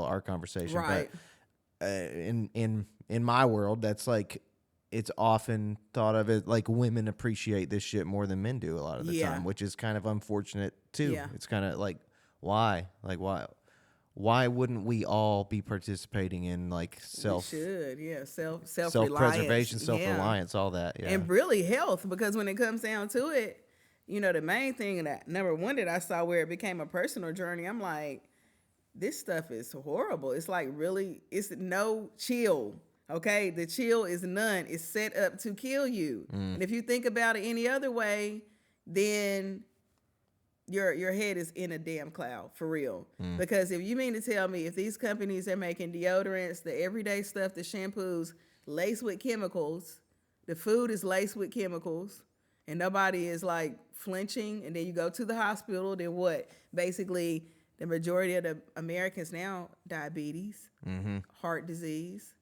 our conversation. Right. But in my world, that's like, it's often thought of as like women appreciate this shit more than men do a lot of the time, which is kind of unfortunate too. Yeah. It's kind of like, why? Like, why wouldn't we all be participating in like self-preservation, self-reliance, all that? Yeah. And really health, because when it comes down to it, you know, the main thing that number one that I saw where it became a personal journey, I'm like, this stuff is horrible. It's like really, it's no chill. Okay, the chill is none. It's set up to kill you. And if you think about it any other way, then your head is in a damn cloud for real. Because if you mean to tell me if these companies are making deodorants, the everyday stuff, the shampoos laced with chemicals, the food is laced with chemicals, and nobody is like flinching, and then you go to the hospital, then what? Basically, the majority of the Americans now, diabetes, heart disease.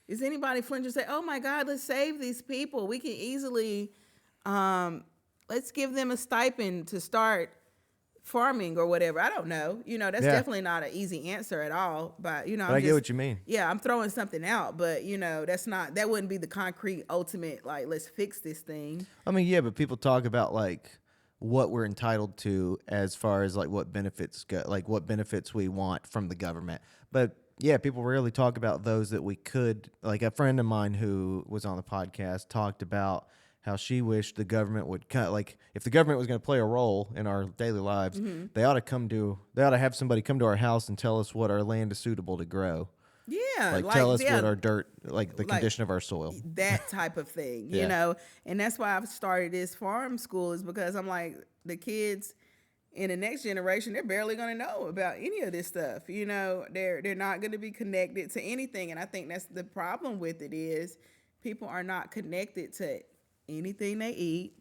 Is anybody flinching and say, oh my God, let's save these people? We can easily, let's give them a stipend to start farming or whatever. I don't know. You know, that's definitely not an easy answer at all. But, you know, but I get what you mean. Yeah, I'm throwing something out. But, you know, that wouldn't be the concrete ultimate, like, let's fix this thing. I mean, yeah, but people talk about like what we're entitled to as far as like what benefits go, like what benefits we want from the government. But yeah, people rarely talk about those that we could. Like a friend of mine who was on the podcast talked about how she wished the government would cut. Like if the government was going to play a role in our daily lives, they ought to have somebody come to our house and tell us what our land is suitable to grow. Yeah, like tell us what our dirt, like the condition of our soil. That type of thing, you know. And that's why I've started this farm school, is because I'm like, the kids in the next generation, they're barely going to know about any of this stuff. You know, they're not going to be connected to anything. And I think that's the problem with it, is people are not connected to anything they eat.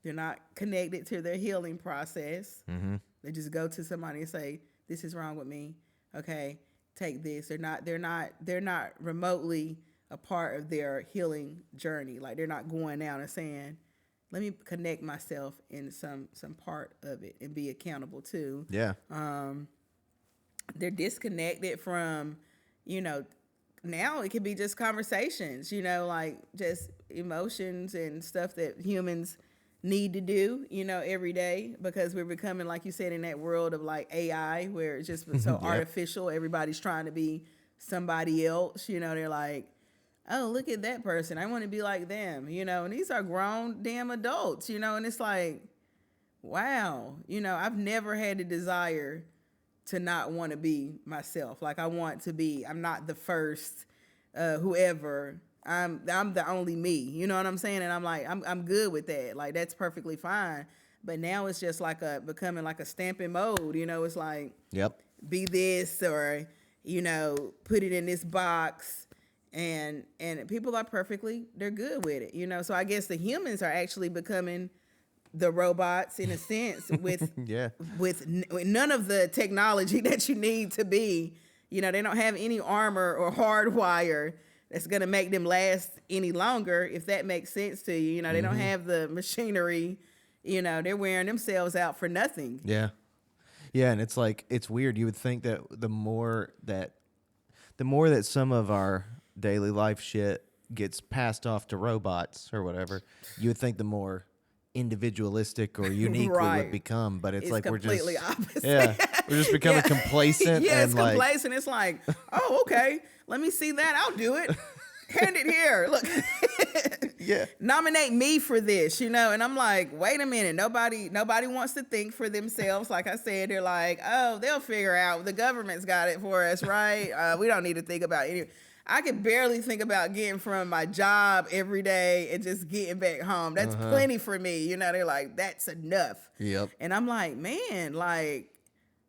They're not connected to their healing process. They just go to somebody and say, this is wrong with me. Okay, take this. They're not remotely a part of their healing journey. Like, they're not going out and saying, let me connect myself in some part of it and be accountable too. Yeah. They're disconnected from, you know, now it can be just conversations, you know, like just emotions and stuff that humans need to do, you know, every day, because we're becoming, like you said, in that world of like AI where it's just so artificial. Everybody's trying to be somebody else, you know. They're like, oh, look at that person, I want to be like them, you know. And these are grown damn adults, you know. And it's like, wow, you know, I've never had a desire to not want to be myself. Like, I want to be, I'm not the first whoever, I'm the only me, you know what I'm saying? And I'm like, I'm good with that. Like, that's perfectly fine. But now it's just like becoming like a stamping mode, you know. It's like, be this, or, you know, put it in this box. And people are they're good with it, you know. So I guess the humans are actually becoming the robots in a sense with with none of the technology that you need to be, you know. They don't have any armor or hardwire that's going to make them last any longer, if that makes sense to you. You know, they don't have the machinery, you know. They're wearing themselves out for nothing. Yeah. And it's like, it's weird. You would think that the more that some of our daily life shit gets passed off to robots or whatever, you would think the more individualistic or unique we would become. But it's like completely opposite. We're just becoming complacent. It's complacent. It's like, oh, okay, let me see that, I'll do it. Hand it here. Look. Yeah. Nominate me for this, you know? And I'm like, wait a minute. Nobody wants to think for themselves. Like I said, they're like, oh, they'll figure out. The government's got it for us, right? We don't need to think about it. I could barely think about getting from my job every day and just getting back home. That's plenty for me. You know, they're like, that's enough. Yep. And I'm like, man, like,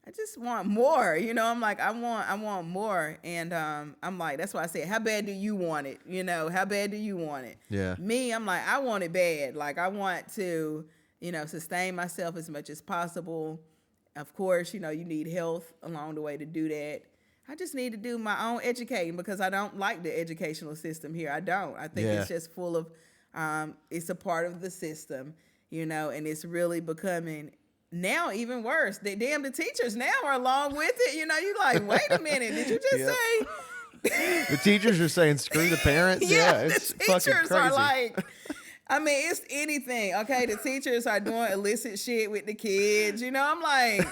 I just want more. You know, I'm like, I want more. And I'm like, that's why I said, how bad do you want it? You know, how bad do you want it? Yeah. Me, I'm like, I want it bad. Like, I want to, you know, sustain myself as much as possible. Of course, you know, you need health along the way to do that. I just need to do my own educating because I don't like the educational system here. I don't. I think it's just full of, it's a part of the system, you know, and it's really becoming now even worse. The teachers now are along with it. You know, you like, wait a minute, did you just say? The teachers are saying screw the parents. It's the teachers fucking crazy. are like, I mean, it's anything. Okay, the teachers are doing illicit shit with the kids. You know, I'm like,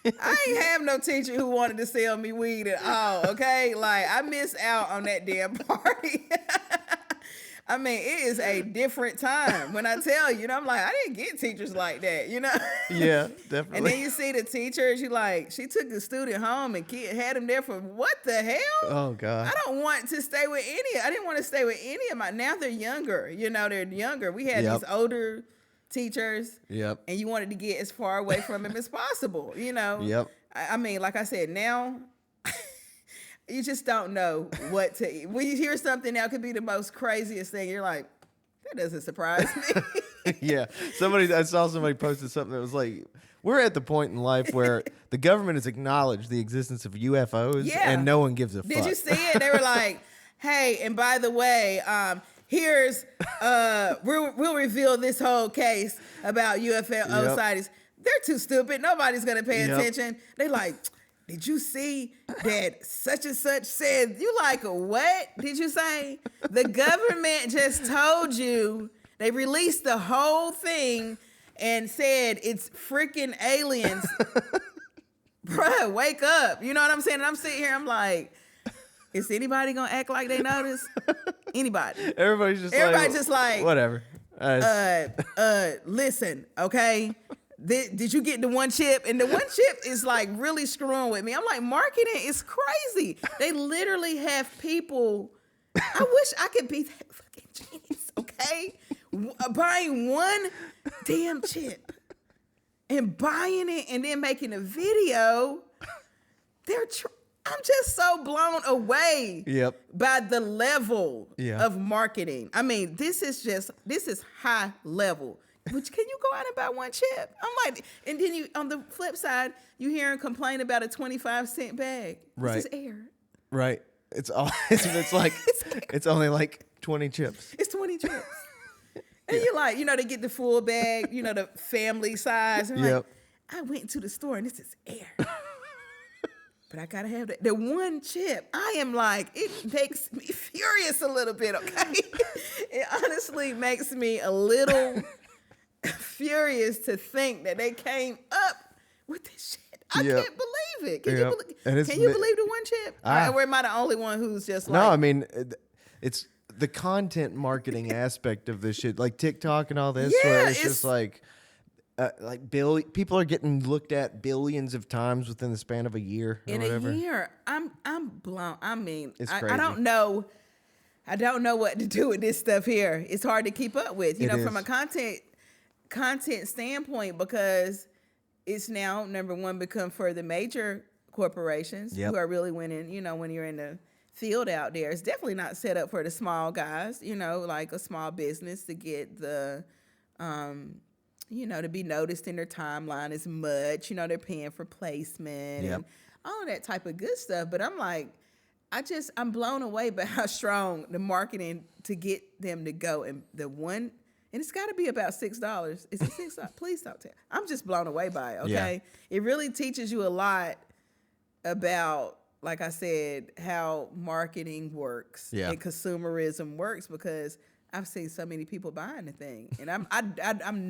I ain't have no teacher who wanted to sell me weed at all, okay? Like, I missed out on that damn party. I mean, it is a different time. When I tell you, know, I'm like, I didn't get teachers like that, you know? Yeah, definitely. And then you see the teachers, you like, she took the student home and had him there for what the hell? Oh, God. I don't want to stay with I didn't want to stay with any of now they're younger, you know, they're younger. We had these older teachers. Yep. And you wanted to get as far away from him as possible, you know? Yep. I mean, like I said, now you just don't know what to eat. When you hear something that could be the most craziest thing, you're like, that doesn't surprise me. Yeah. I saw somebody posted something that was like, we're at the point in life where the government has acknowledged the existence of UFOs and no one gives a fuck. Did you see it? They were like, hey, and by the way, here's we'll reveal this whole case about UFO sightings. They're too stupid. Nobody's gonna pay attention. They like, did you see that such and such said? You like, what did you say? The government just told you. They released the whole thing and said it's freaking aliens. Bruh, wake up. You know what I'm saying? And I'm sitting here, I'm like, is anybody gonna act like they notice? Anybody? Everybody's just like whatever. Listen, okay. Did you get the one chip? And the one chip is like really screwing with me. I'm like, marketing is crazy. They literally have people. I wish I could be that fucking genius. Okay, buying one damn chip and buying it and then making a video. I'm just so blown away by the level of marketing. I mean, this is high level. Which can you go out and buy one chip? I'm like, and then you on the flip side, you hear him complain about a 25-cent bag. Right. This is air. Right. It's like it's only like 20 chips. It's 20 chips. And you're like, you know, they get the full bag, you know, the family size. And like, I went into the store and this is air. But I gotta have that. The one chip, I am like, it makes me furious a little bit, okay? It honestly makes me a little furious to think that they came up with this shit. I can't believe it. Can you believe the one chip? Or am I the only one who's just like... No, I mean, it's the content marketing aspect of this shit, like TikTok and all this, where it's just like people are getting looked at billions of times within the span of a year or whatever. In a year, I'm blown. I mean, it's crazy. I don't know what to do with this stuff here. It's hard to keep up with, you know, from a content standpoint, because it's now number one become for the major corporations who are really winning. You know, when you're in the field out there, it's definitely not set up for the small guys. You know, like a small business to get the you know, to be noticed in their timeline as much. You know, they're paying for placement and all of that type of good stuff. But I'm like, I'm blown away by how strong the marketing to get them to go. And the one, and it's got to be about $6. Is it $6? Please don't tell. I'm just blown away by it, okay? Yeah. It really teaches you a lot about, like I said, how marketing works and consumerism works, because I've seen so many people buying the thing, and I'm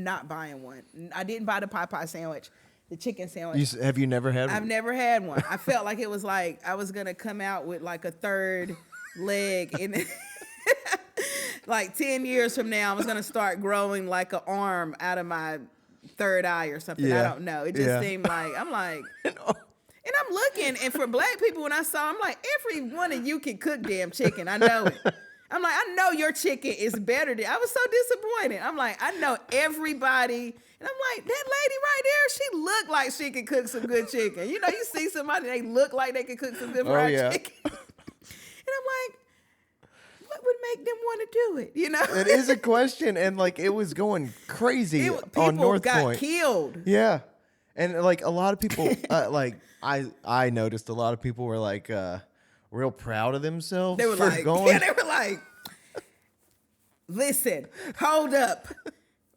not buying one. I didn't buy the Popeye sandwich, the chicken sandwich. Have you never had one? I've never had one. I felt like it was like I was gonna come out with like a third leg, and like 10 years from now, I was gonna start growing like an arm out of my third eye or something. I Yeah. don't know. It just seemed like I'm like. And I'm looking, and for black people, when I saw, I'm like, every one of you can cook damn chicken. I know it. I'm like, I know your chicken is better than. I was so disappointed. I'm like, I know everybody, and I'm like, that lady right there, she looked like she could cook some good chicken. You know, you see somebody, they look like they could cook some good fried chicken, and I'm like, what would make them want to do it? You know, It is a question, and like it was going crazy on North got Point. Killed. Yeah, and like a lot of people, like I noticed a lot of people were like real proud of themselves. They were for like, going. yeah, they were like, listen, hold up.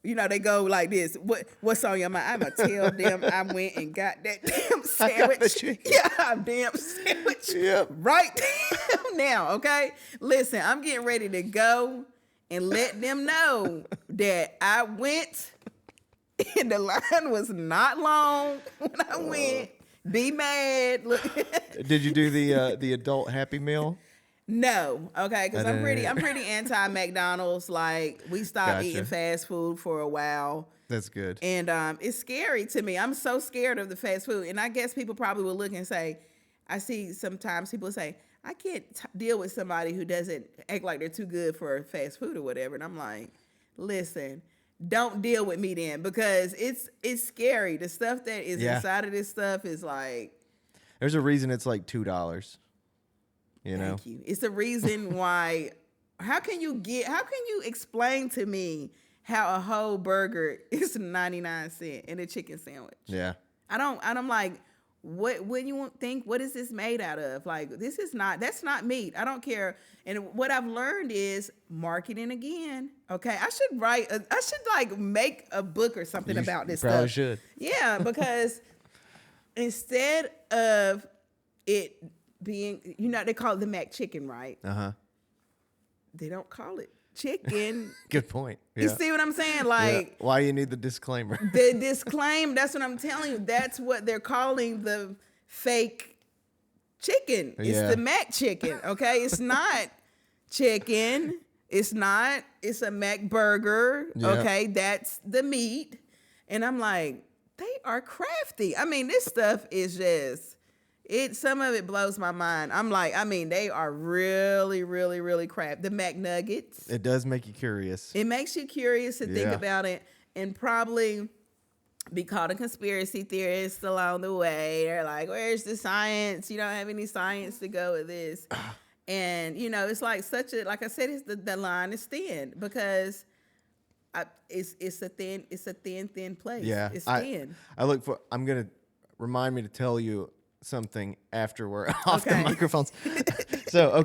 You know, they go like this. What's on your mind? I'm going to tell them I went and got that damn sandwich. Yeah, damn sandwich. Yep. Right now, okay? Listen, I'm getting ready to go and let them know that I went and the line was not long when I went. Be mad. Look. Did you do the adult Happy Meal? No, okay, because I'm pretty anti McDonald's. Like we stopped eating fast food for a while. That's good. And it's scary to me. I'm so scared of the fast food. And I guess people probably will look and say, I see sometimes people say, I can't deal with somebody who doesn't act like they're too good for fast food or whatever. And I'm like, listen, don't deal with me then, because it's scary. The stuff that is inside of this stuff is like. There's a reason it's like $2. You know? Thank you. It's the reason why. How can you explain to me how a whole burger is 99 cents and a chicken sandwich? Yeah. I'm like, what you think? What is this made out of? Like, that's not meat. I don't care. And what I've learned is marketing again. Okay. I should make a book or something about this probably stuff. Should. Yeah. Because instead of it being, they call it the mac chicken, right? Uh-huh. They don't call it chicken. Good point. Yeah. You see what I'm saying? Like, why you need the disclaimer? The disclaimer, that's what I'm telling you. That's what they're calling the fake chicken. It's the mac chicken, okay? It's not chicken. It's not. It's a mac burger, okay? That's the meat. And I'm like, they are crafty. I mean, this stuff is just... some of it blows my mind. I'm like, they are really, really, really crap. The McNuggets. It does make you curious. It makes you curious to think about it, and probably be called a conspiracy theorist along the way. They're like, where's the science? You don't have any science to go with this. And, it's like like I said, the line is thin, because it's a thin place. Yeah. It's thin. I'm going to remind me to tell you something after we're off the microphones. So,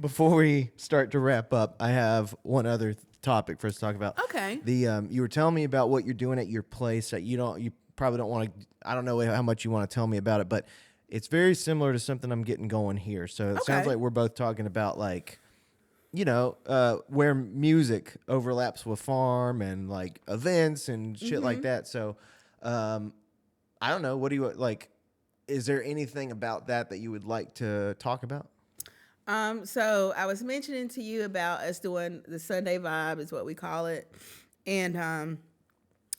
before we start to wrap up, I have one other topic for us to talk about. Okay. You were telling me about what you're doing at your place that you probably don't want to, I don't know how much you want to tell me about it, but it's very similar to something I'm getting going here. So it sounds like we're both talking about like, where music overlaps with farm and like events and shit like that. So, I don't know. What do you like? Is there anything about that you would like to talk about? So I was mentioning to you about us doing the Sunday Vibe is what we call it. And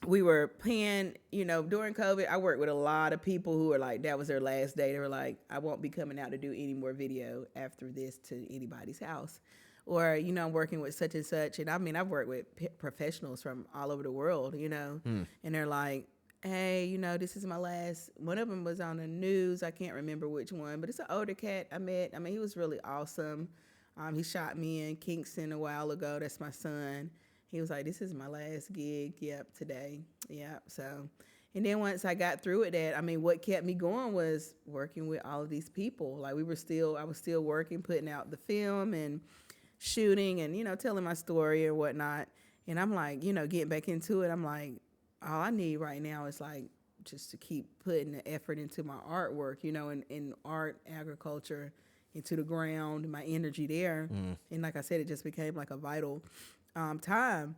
we were paying, during COVID, I worked with a lot of people who were like, that was their last day. They were like, I won't be coming out to do any more video after this to anybody's house. Or, I'm working with such and such. And I've worked with professionals from all over the world, and they're like, hey, this is my last. One of them was on the news. I can't remember which one, but it's an older cat I met. He was really awesome. He shot me in Kingston a while ago. That's my son. He was like, this is my last gig. Yep, today. Yep. So, and then once I got through with that, what kept me going was working with all of these people. Like I was still working, putting out the film and shooting and, telling my story or whatnot. And I'm like, getting back into it. I'm like, all I need right now is like just to keep putting the effort into my artwork, in art, agriculture, into the ground, my energy there. And like I said, it just became like a vital time.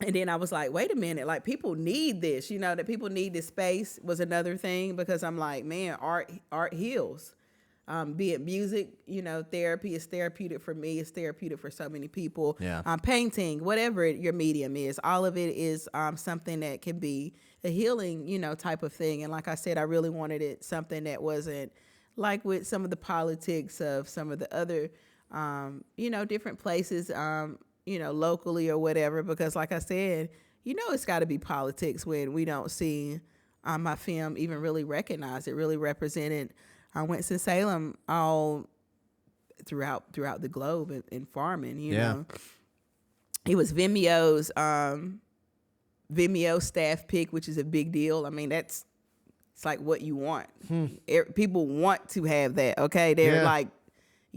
And then I was like, wait a minute, like people need this, that people need this space was another thing, because I'm like, man, art heals. be it music, therapy is therapeutic for me. It's therapeutic for so many people. Yeah. Painting, whatever your medium is, all of it is something that can be a healing, type of thing. And like I said, I really wanted it something that wasn't like with some of the politics of some of the other, different places, locally or whatever, because like I said, it's got to be politics when we don't see my film even really recognized. It really represented Winston-Salem all throughout the globe in farming, you know. It was Vimeo's Vimeo staff pick, which is a big deal. I mean, it's like what you want. People want to have that, okay? They're like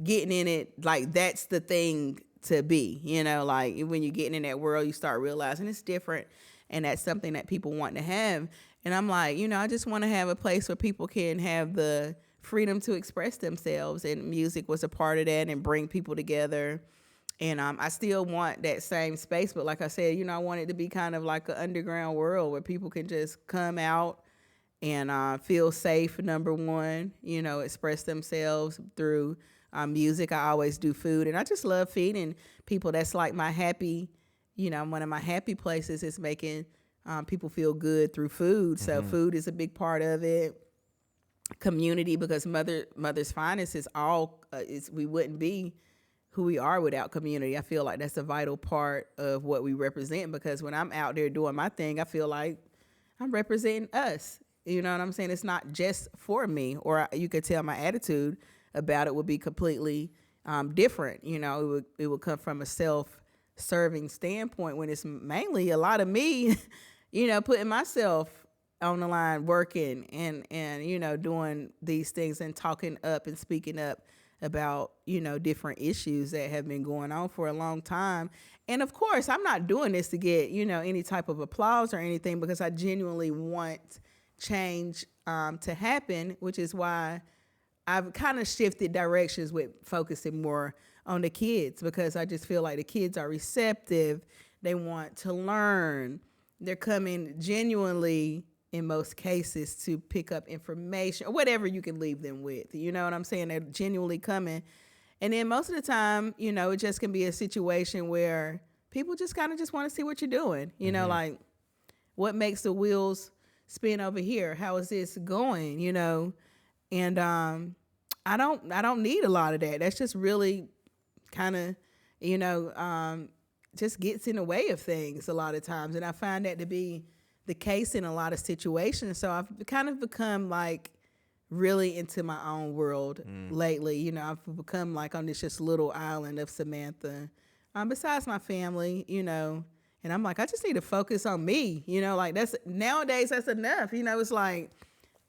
getting in it, like that's the thing to be, like when you're getting in that world, you start realizing it's different, and that's something that people want to have. And I'm like, I just want to have a place where people can have the freedom to express themselves, and music was a part of that and bring people together. And I still want that same space, but like I said, I want it to be kind of like an underground world where people can just come out and feel safe, number one, express themselves through music. I always do food, and I just love feeding people. That's like my happy, one of my happy places is making people feel good through food. So food is a big part of it. Community, because Mother's Finest is all, we wouldn't be who we are without community. I feel like that's a vital part of what we represent, because when I'm out there doing my thing, I feel like I'm representing us. You know what I'm saying? It's not just for me, or you could tell my attitude about it would be completely different. It would come from a self-serving standpoint, when it's mainly a lot of me, putting myself on the line, working and doing these things and talking up and speaking up about, different issues that have been going on for a long time. And of course, I'm not doing this to get, any type of applause or anything, because I genuinely want change to happen, which is why I've kind of shifted directions with focusing more on the kids, because I just feel like the kids are receptive. They want to learn. They're coming genuinely, in most cases, to pick up information or whatever you can leave them with. You know what I'm saying? They're genuinely coming. And then most of the time, it just can be a situation where people just kind of just want to see what you're doing. Like, what makes the wheels spin over here? How is this going? And I don't need a lot of that. That's just really kind of, just gets in the way of things a lot of times. And I find that to be the case in a lot of situations. So I've kind of become like really into my own world lately. I've become like on this just little island of Samantha, besides my family, and I'm like, I just need to focus on me, like that's nowadays that's enough. It's like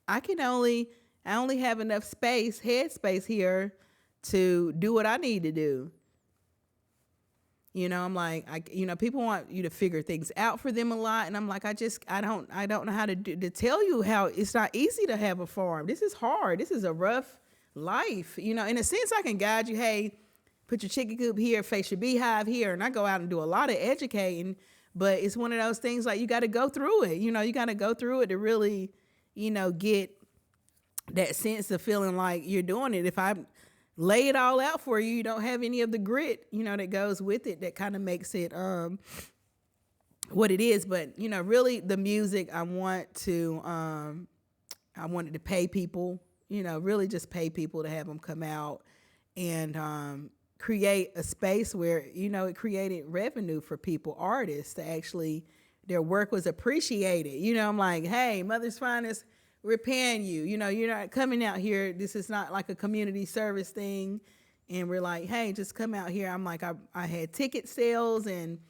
I only have enough head space here to do what I need to do. I'm like, people want you to figure things out for them a lot. And I'm like, I don't know how to tell you how it's not easy to have a farm. This is hard. This is a rough life. In a sense, I can guide you. Hey, put your chicken coop here, face your beehive here. And I go out and do a lot of educating, but it's one of those things like you got to go through it. You got to go through it to really, get that sense of feeling like you're doing it. If I lay it all out for you, you don't have any of the grit, that goes with it, that kind of makes it what it is. But, really the music, I wanted to pay people, really just pay people to have them come out and create a space where, it created revenue for people, artists, to actually, their work was appreciated. I'm like, hey, Mother's Finest, we're paying you. You're not coming out here. This is not like a community service thing. And we're like, hey, just come out here. I'm like, I had ticket sales and,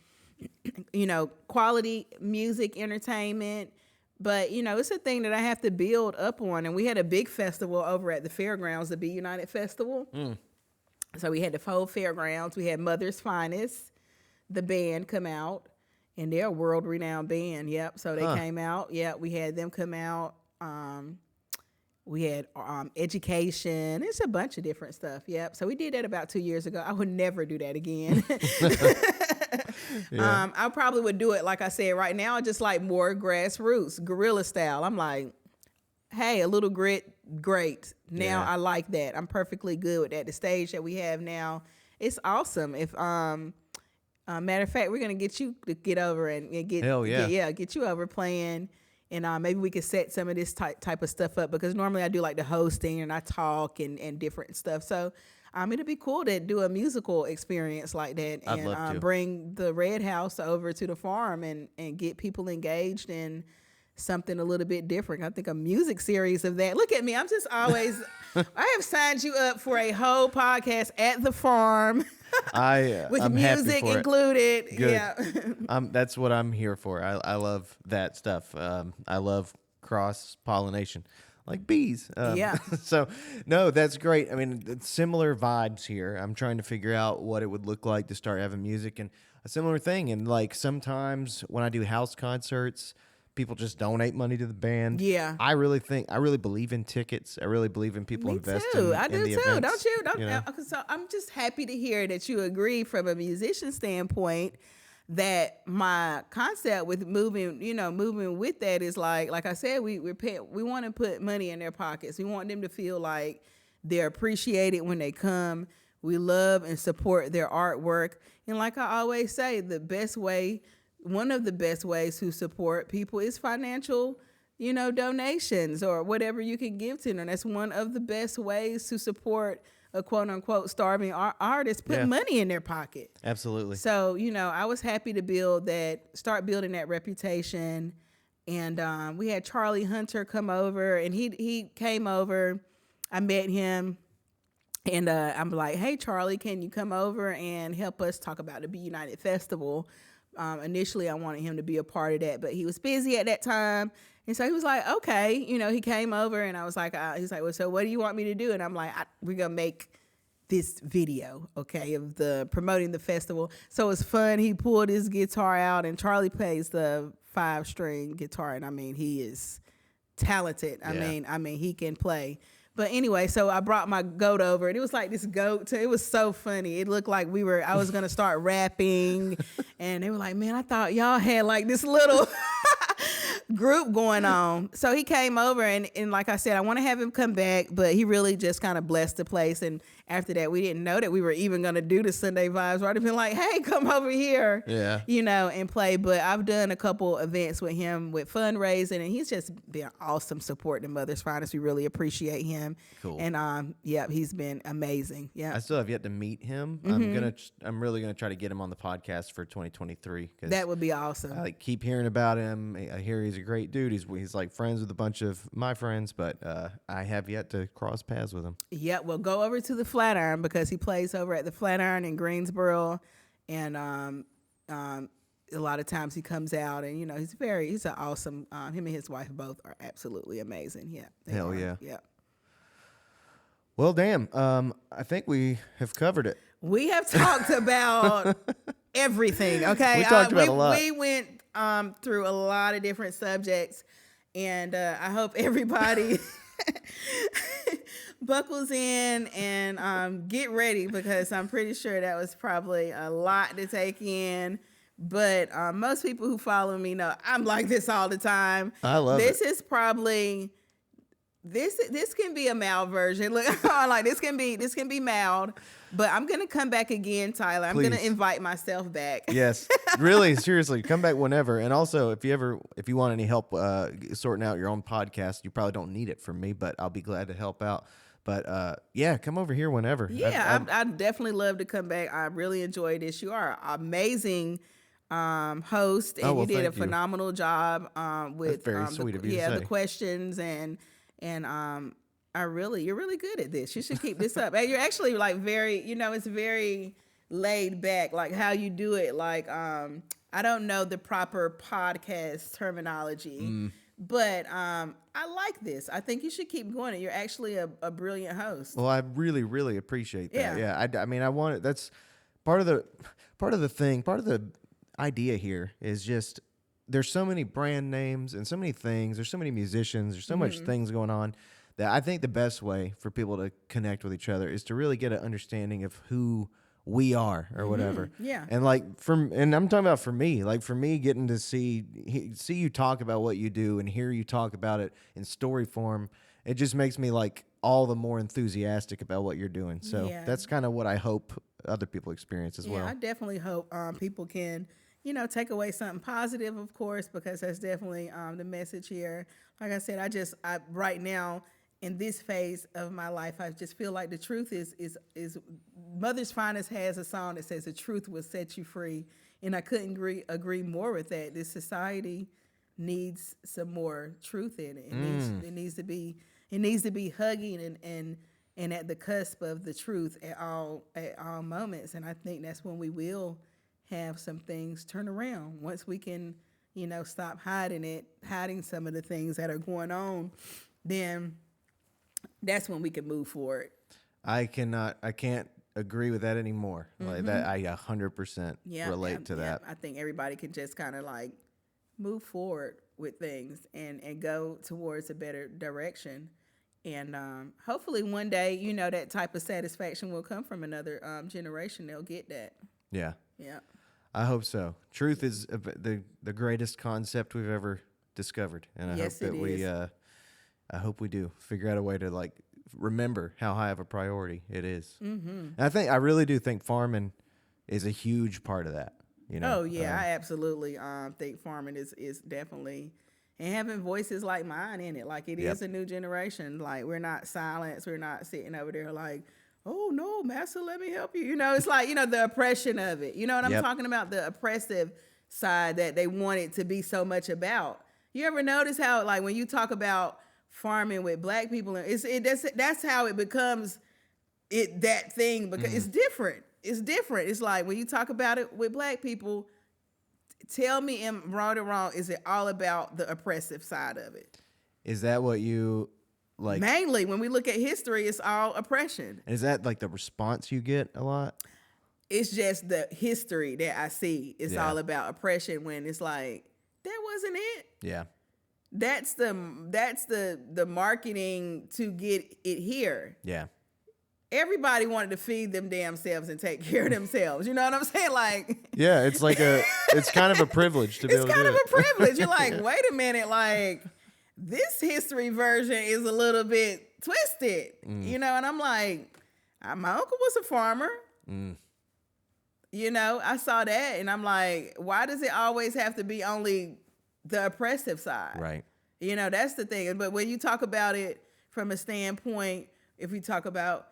quality music, entertainment. But, it's a thing that I have to build up on. And we had a big festival over at the fairgrounds, the Be United Festival. So we had the whole fairgrounds. We had Mother's Finest, the band, come out. And they're a world-renowned band. Yep. So they came out. Yep. We had them come out. We had education. It's a bunch of different stuff. Yep. So we did that about 2 years ago. I would never do that again. I probably would do it, like I said, right now, just like more grassroots, guerrilla style. I'm like, hey, a little grit great. Now Yeah. I like that. I'm perfectly good with that. The stage that we have now, it's awesome. If matter of fact, we're gonna get you to get over and Hell yeah. get you over playing, and maybe we could set some of this type of stuff up because normally I do like the hosting and I talk and different stuff. So it'll be cool to do a musical experience like that I'd love and to. bring the Red House over to the farm and get people engaged in something a little bit different. I think a music series of that. Look at me. I'm just always, I have signed you up for a whole podcast at the farm with I'm happy music for it. included. Good. Yeah. That's what I'm here for. I love that stuff. I love cross pollination, like bees. Yeah. So, no, that's great. I mean, it's similar vibes here. I'm trying to figure out what it would look like to start having music and a similar thing. And like sometimes when I do house concerts, people just donate money to the band. Yeah. I really believe in tickets. I really believe in people Me investing too. I in do the too. events, Don't you? know? So I'm just happy to hear that you agree from a musician standpoint that my concept with moving with that is like I said, we want to put money in their pockets. We want them to feel like they're appreciated when they come. We love and support their artwork. And like I always say, one of the best ways to support people is financial, donations or whatever you can give to them. That's one of the best ways to support a quote unquote starving artist. Put money in their pocket. Absolutely. So, I was happy to start building that reputation. And we had Charlie Hunter come over, and he came over. I met him. And I'm like, hey, Charlie, can you come over and help us talk about the Be United Festival? Initially, I wanted him to be a part of that, but he was busy at that time. And so he was like, okay, he came over and I was like, he's like, well, so what do you want me to do? And I'm like, we're going to make this video, okay, of the promoting the festival. So it's fun. He pulled his guitar out and Charlie plays the 5-string guitar. And I mean, he is talented. I mean, he can play. But anyway, so I brought my goat over, and it was like this goat. It was so funny. It looked like I was going to start rapping, and they were like, man, I thought y'all had like this little group going on. So he came over, and like I said, I want to have him come back, but he really just kind of blessed the place. And after that, we didn't know that we were even going to do the Sunday Vibes. I'd have been like, hey, come over here, and play. But I've done a couple events with him with fundraising, and he's just been awesome supporting Mother's Finest. We really appreciate him. Cool. And he's been amazing. Yeah. I still have yet to meet him. I'm really gonna try to get him on the podcast for 2023. That would be awesome. I keep hearing about him. I hear he's a great dude. He's like friends with a bunch of my friends, but I have yet to cross paths with him. Yeah, well, go over to the Flatiron because he plays over at the Flatiron in Greensboro, and a lot of times he comes out, and he's an awesome. Him and his wife both are absolutely amazing. Yeah. Hell yeah. Yeah. Well, damn. I think we have covered it. We have talked about everything. Okay, We talked about a lot. We went through a lot of different subjects, and I hope everybody buckles in and get ready because I'm pretty sure that was probably a lot to take in. But most people who follow me know I'm like this all the time. I love this. it. Is probably. This can be a mild version. Look, like this can be mild, but I'm gonna come back again, Tyler. I'm gonna invite myself back. Yes, really, seriously, come back whenever. And also, if you want any help sorting out your own podcast, you probably don't need it from me, but I'll be glad to help out. But come over here whenever. Yeah, I'd definitely love to come back. I really enjoyed this. You are an amazing host, and you did a phenomenal job with That's very sweet of you to say. the questions and you're really good at this. You should keep this up. And you're actually like very, it's very laid back, like how you do it. Like, I don't know the proper podcast terminology, but I like this. I think you should keep going. You're actually a brilliant host. Well, I really, really appreciate that. Yeah. I mean, I want it. That's part of the thing. Part of the idea here is just there's so many brand names and so many things. There's so many musicians. There's so much things going on that I think the best way for people to connect with each other is to really get an understanding of who we are or whatever. Yeah. And and I'm talking about for me, getting to see you talk about what you do and hear you talk about it in story form it just makes me like all the more enthusiastic about what you're doing. So Yeah. that's kind of what I hope other people experience as Yeah, well. I definitely hope people can, take away something positive, of course, because that's definitely the message here. Like I said, I right now in this phase of my life, I just feel like the truth is Mother's Finest has a song that says the truth will set you free, and I couldn't agree more with that. This society needs some more truth in it. It needs to be hugging and at the cusp of the truth at all moments. And I think that's when we will have some things turn around once we can, stop hiding some of the things that are going on. Then that's when we can move forward. I can't agree with that anymore. Like that, I 100% relate to that. I think everybody can just kind of like move forward with things and go towards a better direction. And hopefully one day, that type of satisfaction will come from another generation. They'll get that. Yeah. Yeah. I hope so. Truth is the greatest concept we've ever discovered, and I Yes, hope that it we is. I hope we do figure out a way to like remember how high of a priority it is. And I really do think farming is a huge part of that. Oh yeah, I absolutely think farming is definitely, and having voices like mine in it. Like it Yep. is a new generation. Like we're not silenced. We're not sitting over there like, oh no, master, let me help you. It's like the oppression of it. You know what I'm Yep. talking about? The oppressive side that they want it to be so much about. You ever notice how like when you talk about farming with black people, that's how it becomes that thing because it's different. It's different. It's like when you talk about it with black people, tell me am right or wrong, is it all about the oppressive side of it? Is that what you like? Mainly when we look at history, it's all oppression. Is that like the response you get a lot? It's just the history that I see. It's Yeah. all about oppression when it's like, that wasn't it. Yeah. That's the marketing to get it here. Yeah. Everybody wanted to feed them damn selves and take care of themselves. You know what I'm saying? Like, Yeah, it's like it's kind of a privilege to be it's able to kind do of it. a privilege. You're like, wait a minute, like this history version is a little bit twisted, and I'm like, my uncle was a farmer. I saw that, and I'm like, why does it always have to be only the oppressive side? Right. That's the thing. But when you talk about it from a standpoint, if we talk about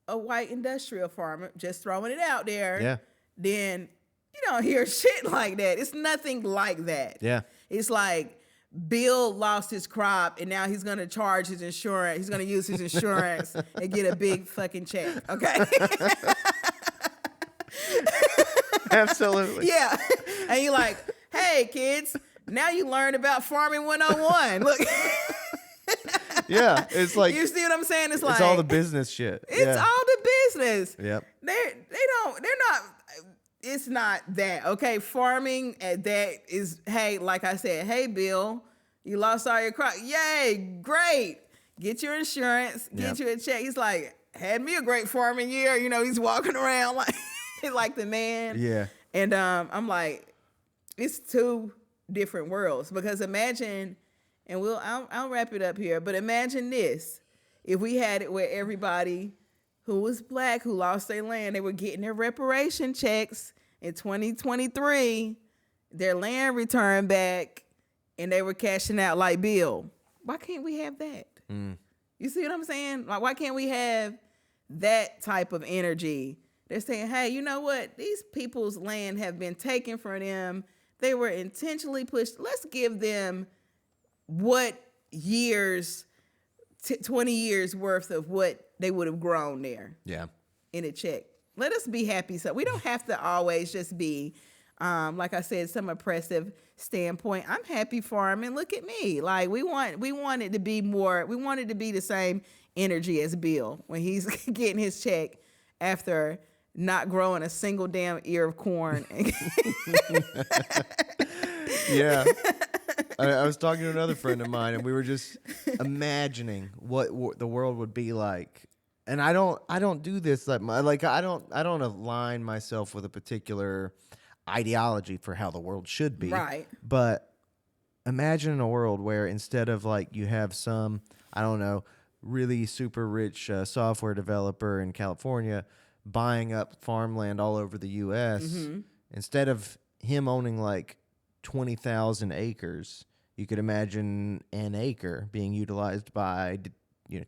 a white industrial farmer, just throwing it out there, Yeah. then you don't hear shit like that. It's nothing like that. Yeah. It's like Bill lost his crop and now he's going to charge his insurance. He's going to use his insurance and get a big fucking check. Okay. Absolutely. Yeah. And you're like, hey, kids, now you learned about farming 101. Look. Yeah. It's like, You see what I'm saying? It's like, it's all the business shit. it's all the business. Yep. It's not that. Okay, farming that is, hey, like I said, hey, Bill, you lost all your crop. Yay, great. Get your insurance, get you a check. He's like, had me a great farming year. He's walking around like, like the man. Yeah. And I'm like, it's two different worlds because imagine, and I'll wrap it up here, but imagine this. If we had it where everybody who was black, who lost their land, they were getting their reparation checks in 2023, their land returned back, and they were cashing out like Bill. Why can't we have that? You see what I'm saying? Like, why can't we have that type of energy? They're saying, hey, you know what? These people's land have been taken from them. They were intentionally pushed. Let's give them what years, 20 years worth of what they would have grown there. Yeah. In a check. Let us be happy. So we don't have to always just be, like I said, some oppressive standpoint. I'm happy farming. Look at me. Like we want it to be more. We want it to be the same energy as Bill when he's getting his check after not growing a single damn ear of corn. Yeah. I was talking to another friend of mine, and we were just imagining what the world would be like. And I don't do this I don't align myself with a particular ideology for how the world should be. Right. But imagine a world where instead of like you have some, I don't know, really super rich software developer in California buying up farmland all over the U.S. Instead of him owning like 20,000 acres, you could imagine an acre being utilized by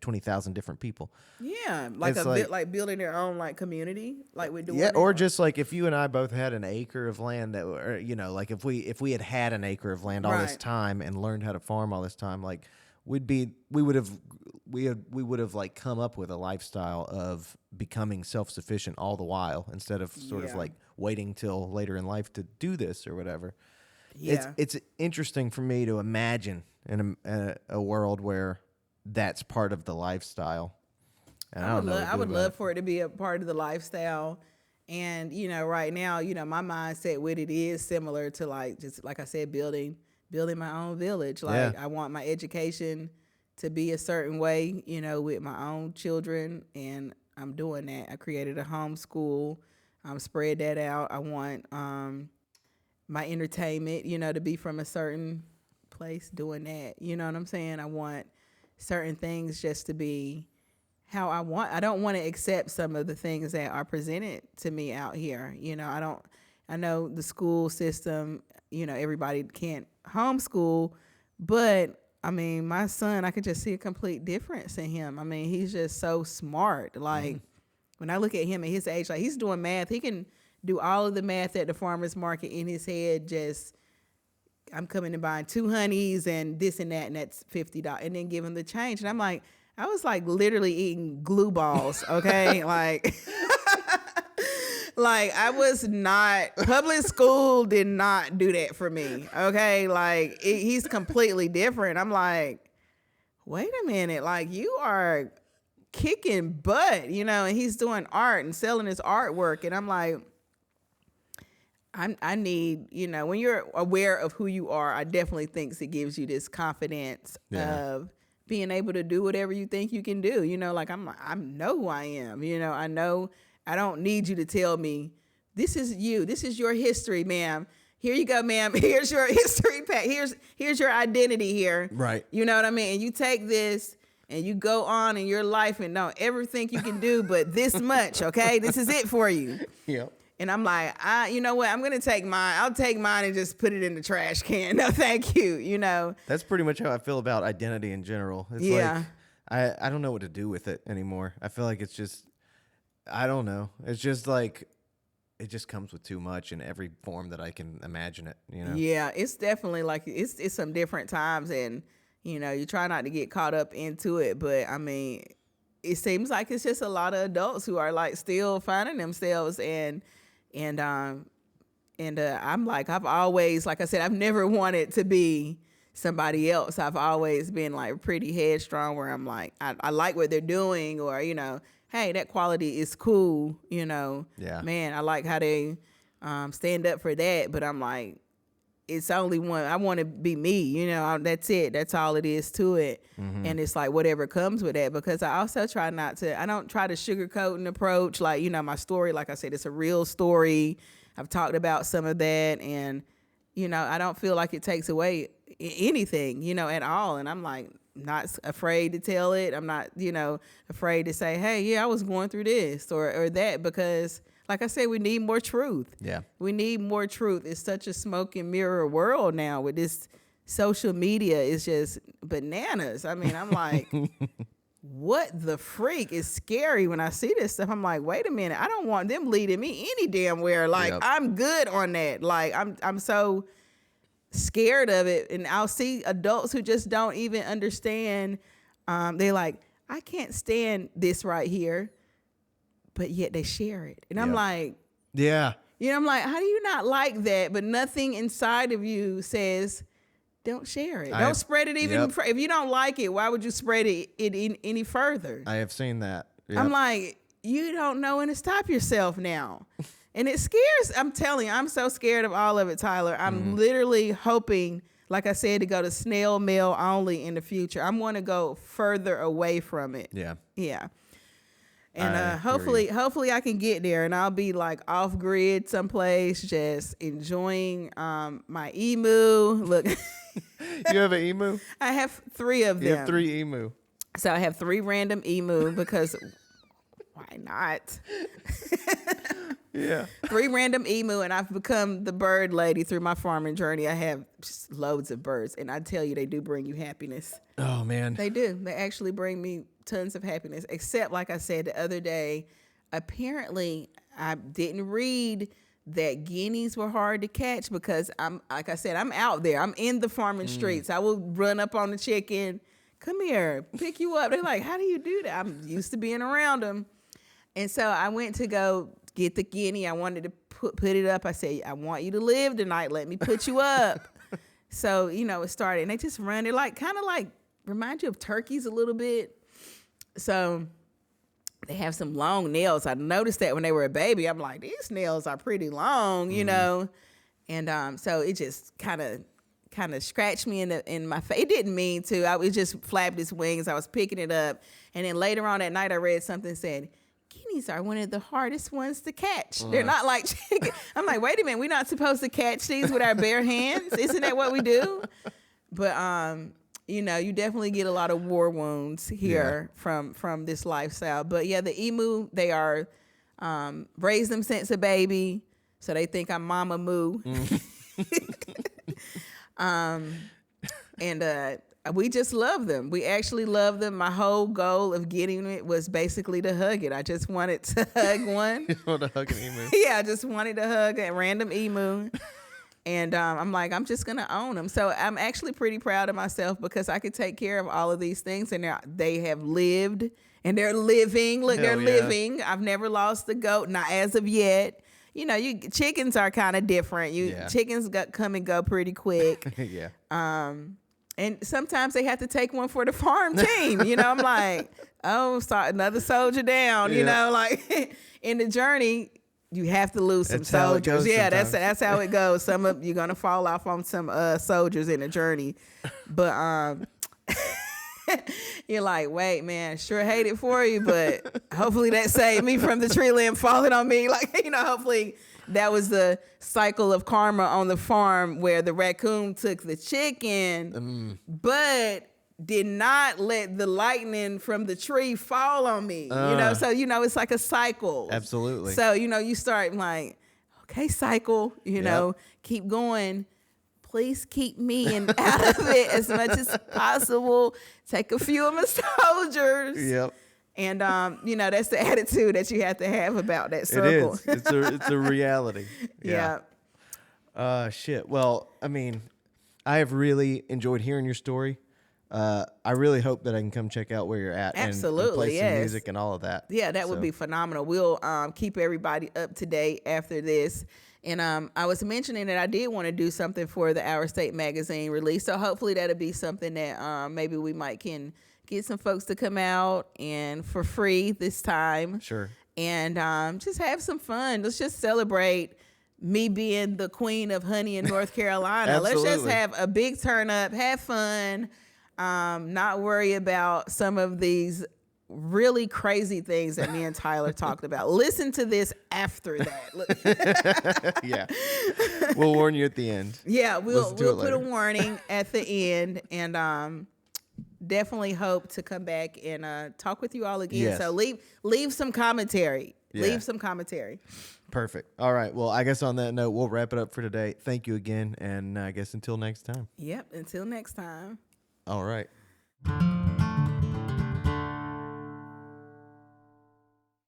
20,000 different people. Yeah, like It's a like- bit like building their own like community, like we're doing. Yeah, or now. just like if you and I both had an acre of land that, or, like if we had an acre of land all this Right. time and learned how to farm all this time, like we would have like come up with a lifestyle of becoming self-sufficient all the while instead of sort of Yeah. like waiting till later in life to do this or whatever. Yeah. It's interesting for me to imagine in a world where that's part of the lifestyle. And I don't know. I would love for it to be a part of the lifestyle. And, right now, my mindset with it is similar to like, just like I said, building my own village. Like Yeah. I want my education to be a certain way, with my own children. And I'm doing that. I created a homeschool. Spread that out. I want my entertainment, to be from a certain place doing that. You know what I'm saying? I want certain things just to be how I want. I don't want to accept some of the things that are presented to me out here. I know the school system, everybody can't homeschool, but I mean, my son, I could just see a complete difference in him. I mean, he's just so smart. Like when I look at him at his age, like he's doing math, he can do all of the math at the farmer's market in his head. Just, I'm coming and buying 2 honeys and this and that, and that's $50, and then give him the change. And I'm like, I was like literally eating glue balls, okay? like I was not, public school did not do that for me, okay? Like he's completely different. I'm like, wait a minute, like you are kicking butt, and he's doing art and selling his artwork. And I'm like, I need, when you're aware of who you are, I definitely think it gives you this confidence of being able to do whatever you think you can do. Like I know who I am. I know I don't need you to tell me this is you. This is your history, ma'am. Here you go, ma'am. Here's your history pack. Here's your identity here. Right. You know what I mean? And you take this and you go on in your life and don't ever think you can do but this much, okay? This is it for you. Yep. And I'm like, you know what? I'm going to take mine. I'll take mine and just put it in the trash can. No, thank you. That's pretty much how I feel about identity in general. It's Yeah. like, I don't know what to do with it anymore. I feel like it's just, I don't know. It's just like, it just comes with too much in every form that I can imagine it, Yeah, it's definitely like, it's some different times, and, you try not to get caught up into it. But I mean, it seems like it's just a lot of adults who are like still finding themselves. And I'm like, I've always, like I said, I've never wanted to be somebody else. I've always been like pretty headstrong, where I'm like, I like what they're doing, or, hey, that quality is cool, Yeah. man, I like how they stand up for that. But I'm like, it's only one. I want to be me, that's it. That's all it is to it. And it's like whatever comes with that, because I also try I don't try to sugarcoat an approach. Like, my story, like I said, it's a real story. I've talked about some of that, and, I don't feel like it takes away anything, at all. And I'm like, not afraid to tell it. I'm not, afraid to say, hey, yeah, I was going through this or that, because like I said, we need more truth. Yeah. We need more truth. It's such a smoke and mirror world now with this social media. It's just bananas. I mean, I'm like, what the freak? Is scary when I see this stuff. I'm like, wait a minute. I don't want them leading me any damn where. Like, Yep. I'm good on that. Like, I'm so scared of it. And I'll see adults who just don't even understand. They're like, I can't stand this right here, but yet they share it. And I'm Yep. like, Yeah. I'm like, how do you not like that? But nothing inside of you says, don't share it. Don't spread it even. Yep. If you don't like it, why would you spread it any further? I have seen that. Yep. I'm like, you don't know when to stop yourself now. And it scares, I'm telling you, I'm so scared of all of it, Tyler. I'm literally hoping, like I said, to go to snail mail only in the future. I'm going to go further away from it. Yeah. Yeah. And I hear hopefully I can get there, and I'll be like off grid someplace, just enjoying my emu. Look, You have an emu? I have 3 of them. You have 3 emu. So I have 3 random emu because why not? Yeah. 3 random emu, and I've become the bird lady through my farming journey. I have just loads of birds, and I tell you, they do bring you happiness. Oh man. They do. They actually bring me tons of happiness. Except, like I said the other day, apparently I didn't read that guineas were hard to catch because like I said, I'm out there. I'm in the farming streets. I will run up on the chicken. Come here, pick you up. They're like, how do you do that? I'm used to being around them. And so I went to go get the guinea. I wanted to put it up. I said, I want you to live tonight. Let me put you up. So, it started. And they just run. They're like, kind of like, remind you of turkeys a little bit. So they have some long nails. I noticed that when they were a baby. I'm like, these nails are pretty long, And so it just kind of scratched me in my face. It didn't mean to. It just flapped its wings. I was picking it up. And then later on that night, I read something that said, guineas are one of the hardest ones to catch. They're not like chicken. I'm like, wait a minute, we're not supposed to catch these with our bare hands? Isn't that what we do? But you definitely get a lot of war wounds here from this lifestyle. But yeah, the emu, they are raised them since a baby, so they think I'm Mama Moo. And we just love them. We actually love them. My whole goal of getting it was basically to hug it. I just wanted to hug one. You want to hug an emu? Yeah, I just wanted to hug a random emu. And I'm like, I'm just going to own them. So I'm actually pretty proud of myself because I could take care of all of these things. And they have lived and they're living. Look, they're living. I've never lost a goat, not as of yet. Chickens are kind of different. Chickens come and go pretty quick. Yeah. And sometimes they have to take one for the farm team. I'm like, start another soldier down. Like in the journey, you have to lose some soldiers. Yeah, that's how it goes. You're gonna fall off on some soldiers in the journey, but you're like, wait, man, sure hate it for you, but hopefully that saved me from the tree limb falling on me. Like, hopefully that was the cycle of karma on the farm where the raccoon took the chicken, but did not let the lightning from the tree fall on me. So it's like a cycle. Absolutely. So you start like, okay, cycle. Keep going. Please keep me out of it as much as possible. Take a few of my soldiers. Yep. And that's the attitude that you have to have about that circle. It is. It's a reality. Yeah. Shit. Well, I mean, I have really enjoyed hearing your story. I really hope that I can come check out where you're at. Absolutely, and play some yes. music and all of that. Yeah, that would be phenomenal. We'll keep everybody up to date after this. And I was mentioning that I did want to do something for the Our State magazine release. So hopefully that'll be something that maybe we can get some folks to come out and for free this time. Sure. And just have some fun. Let's just celebrate me being the queen of honey in North Carolina. Let's just have a big turn up, have fun, not worry about some of these really crazy things that me and Tyler talked about. Listen to this after that. Yeah. We'll warn you at the end. Yeah, we'll put a warning at the end, and definitely hope to come back and talk with you all again. Yes. So leave some commentary. Yeah. Leave some commentary. Perfect. All right. Well, I guess on that note, we'll wrap it up for today. Thank you again, and I guess until next time. Yep, until next time. All right.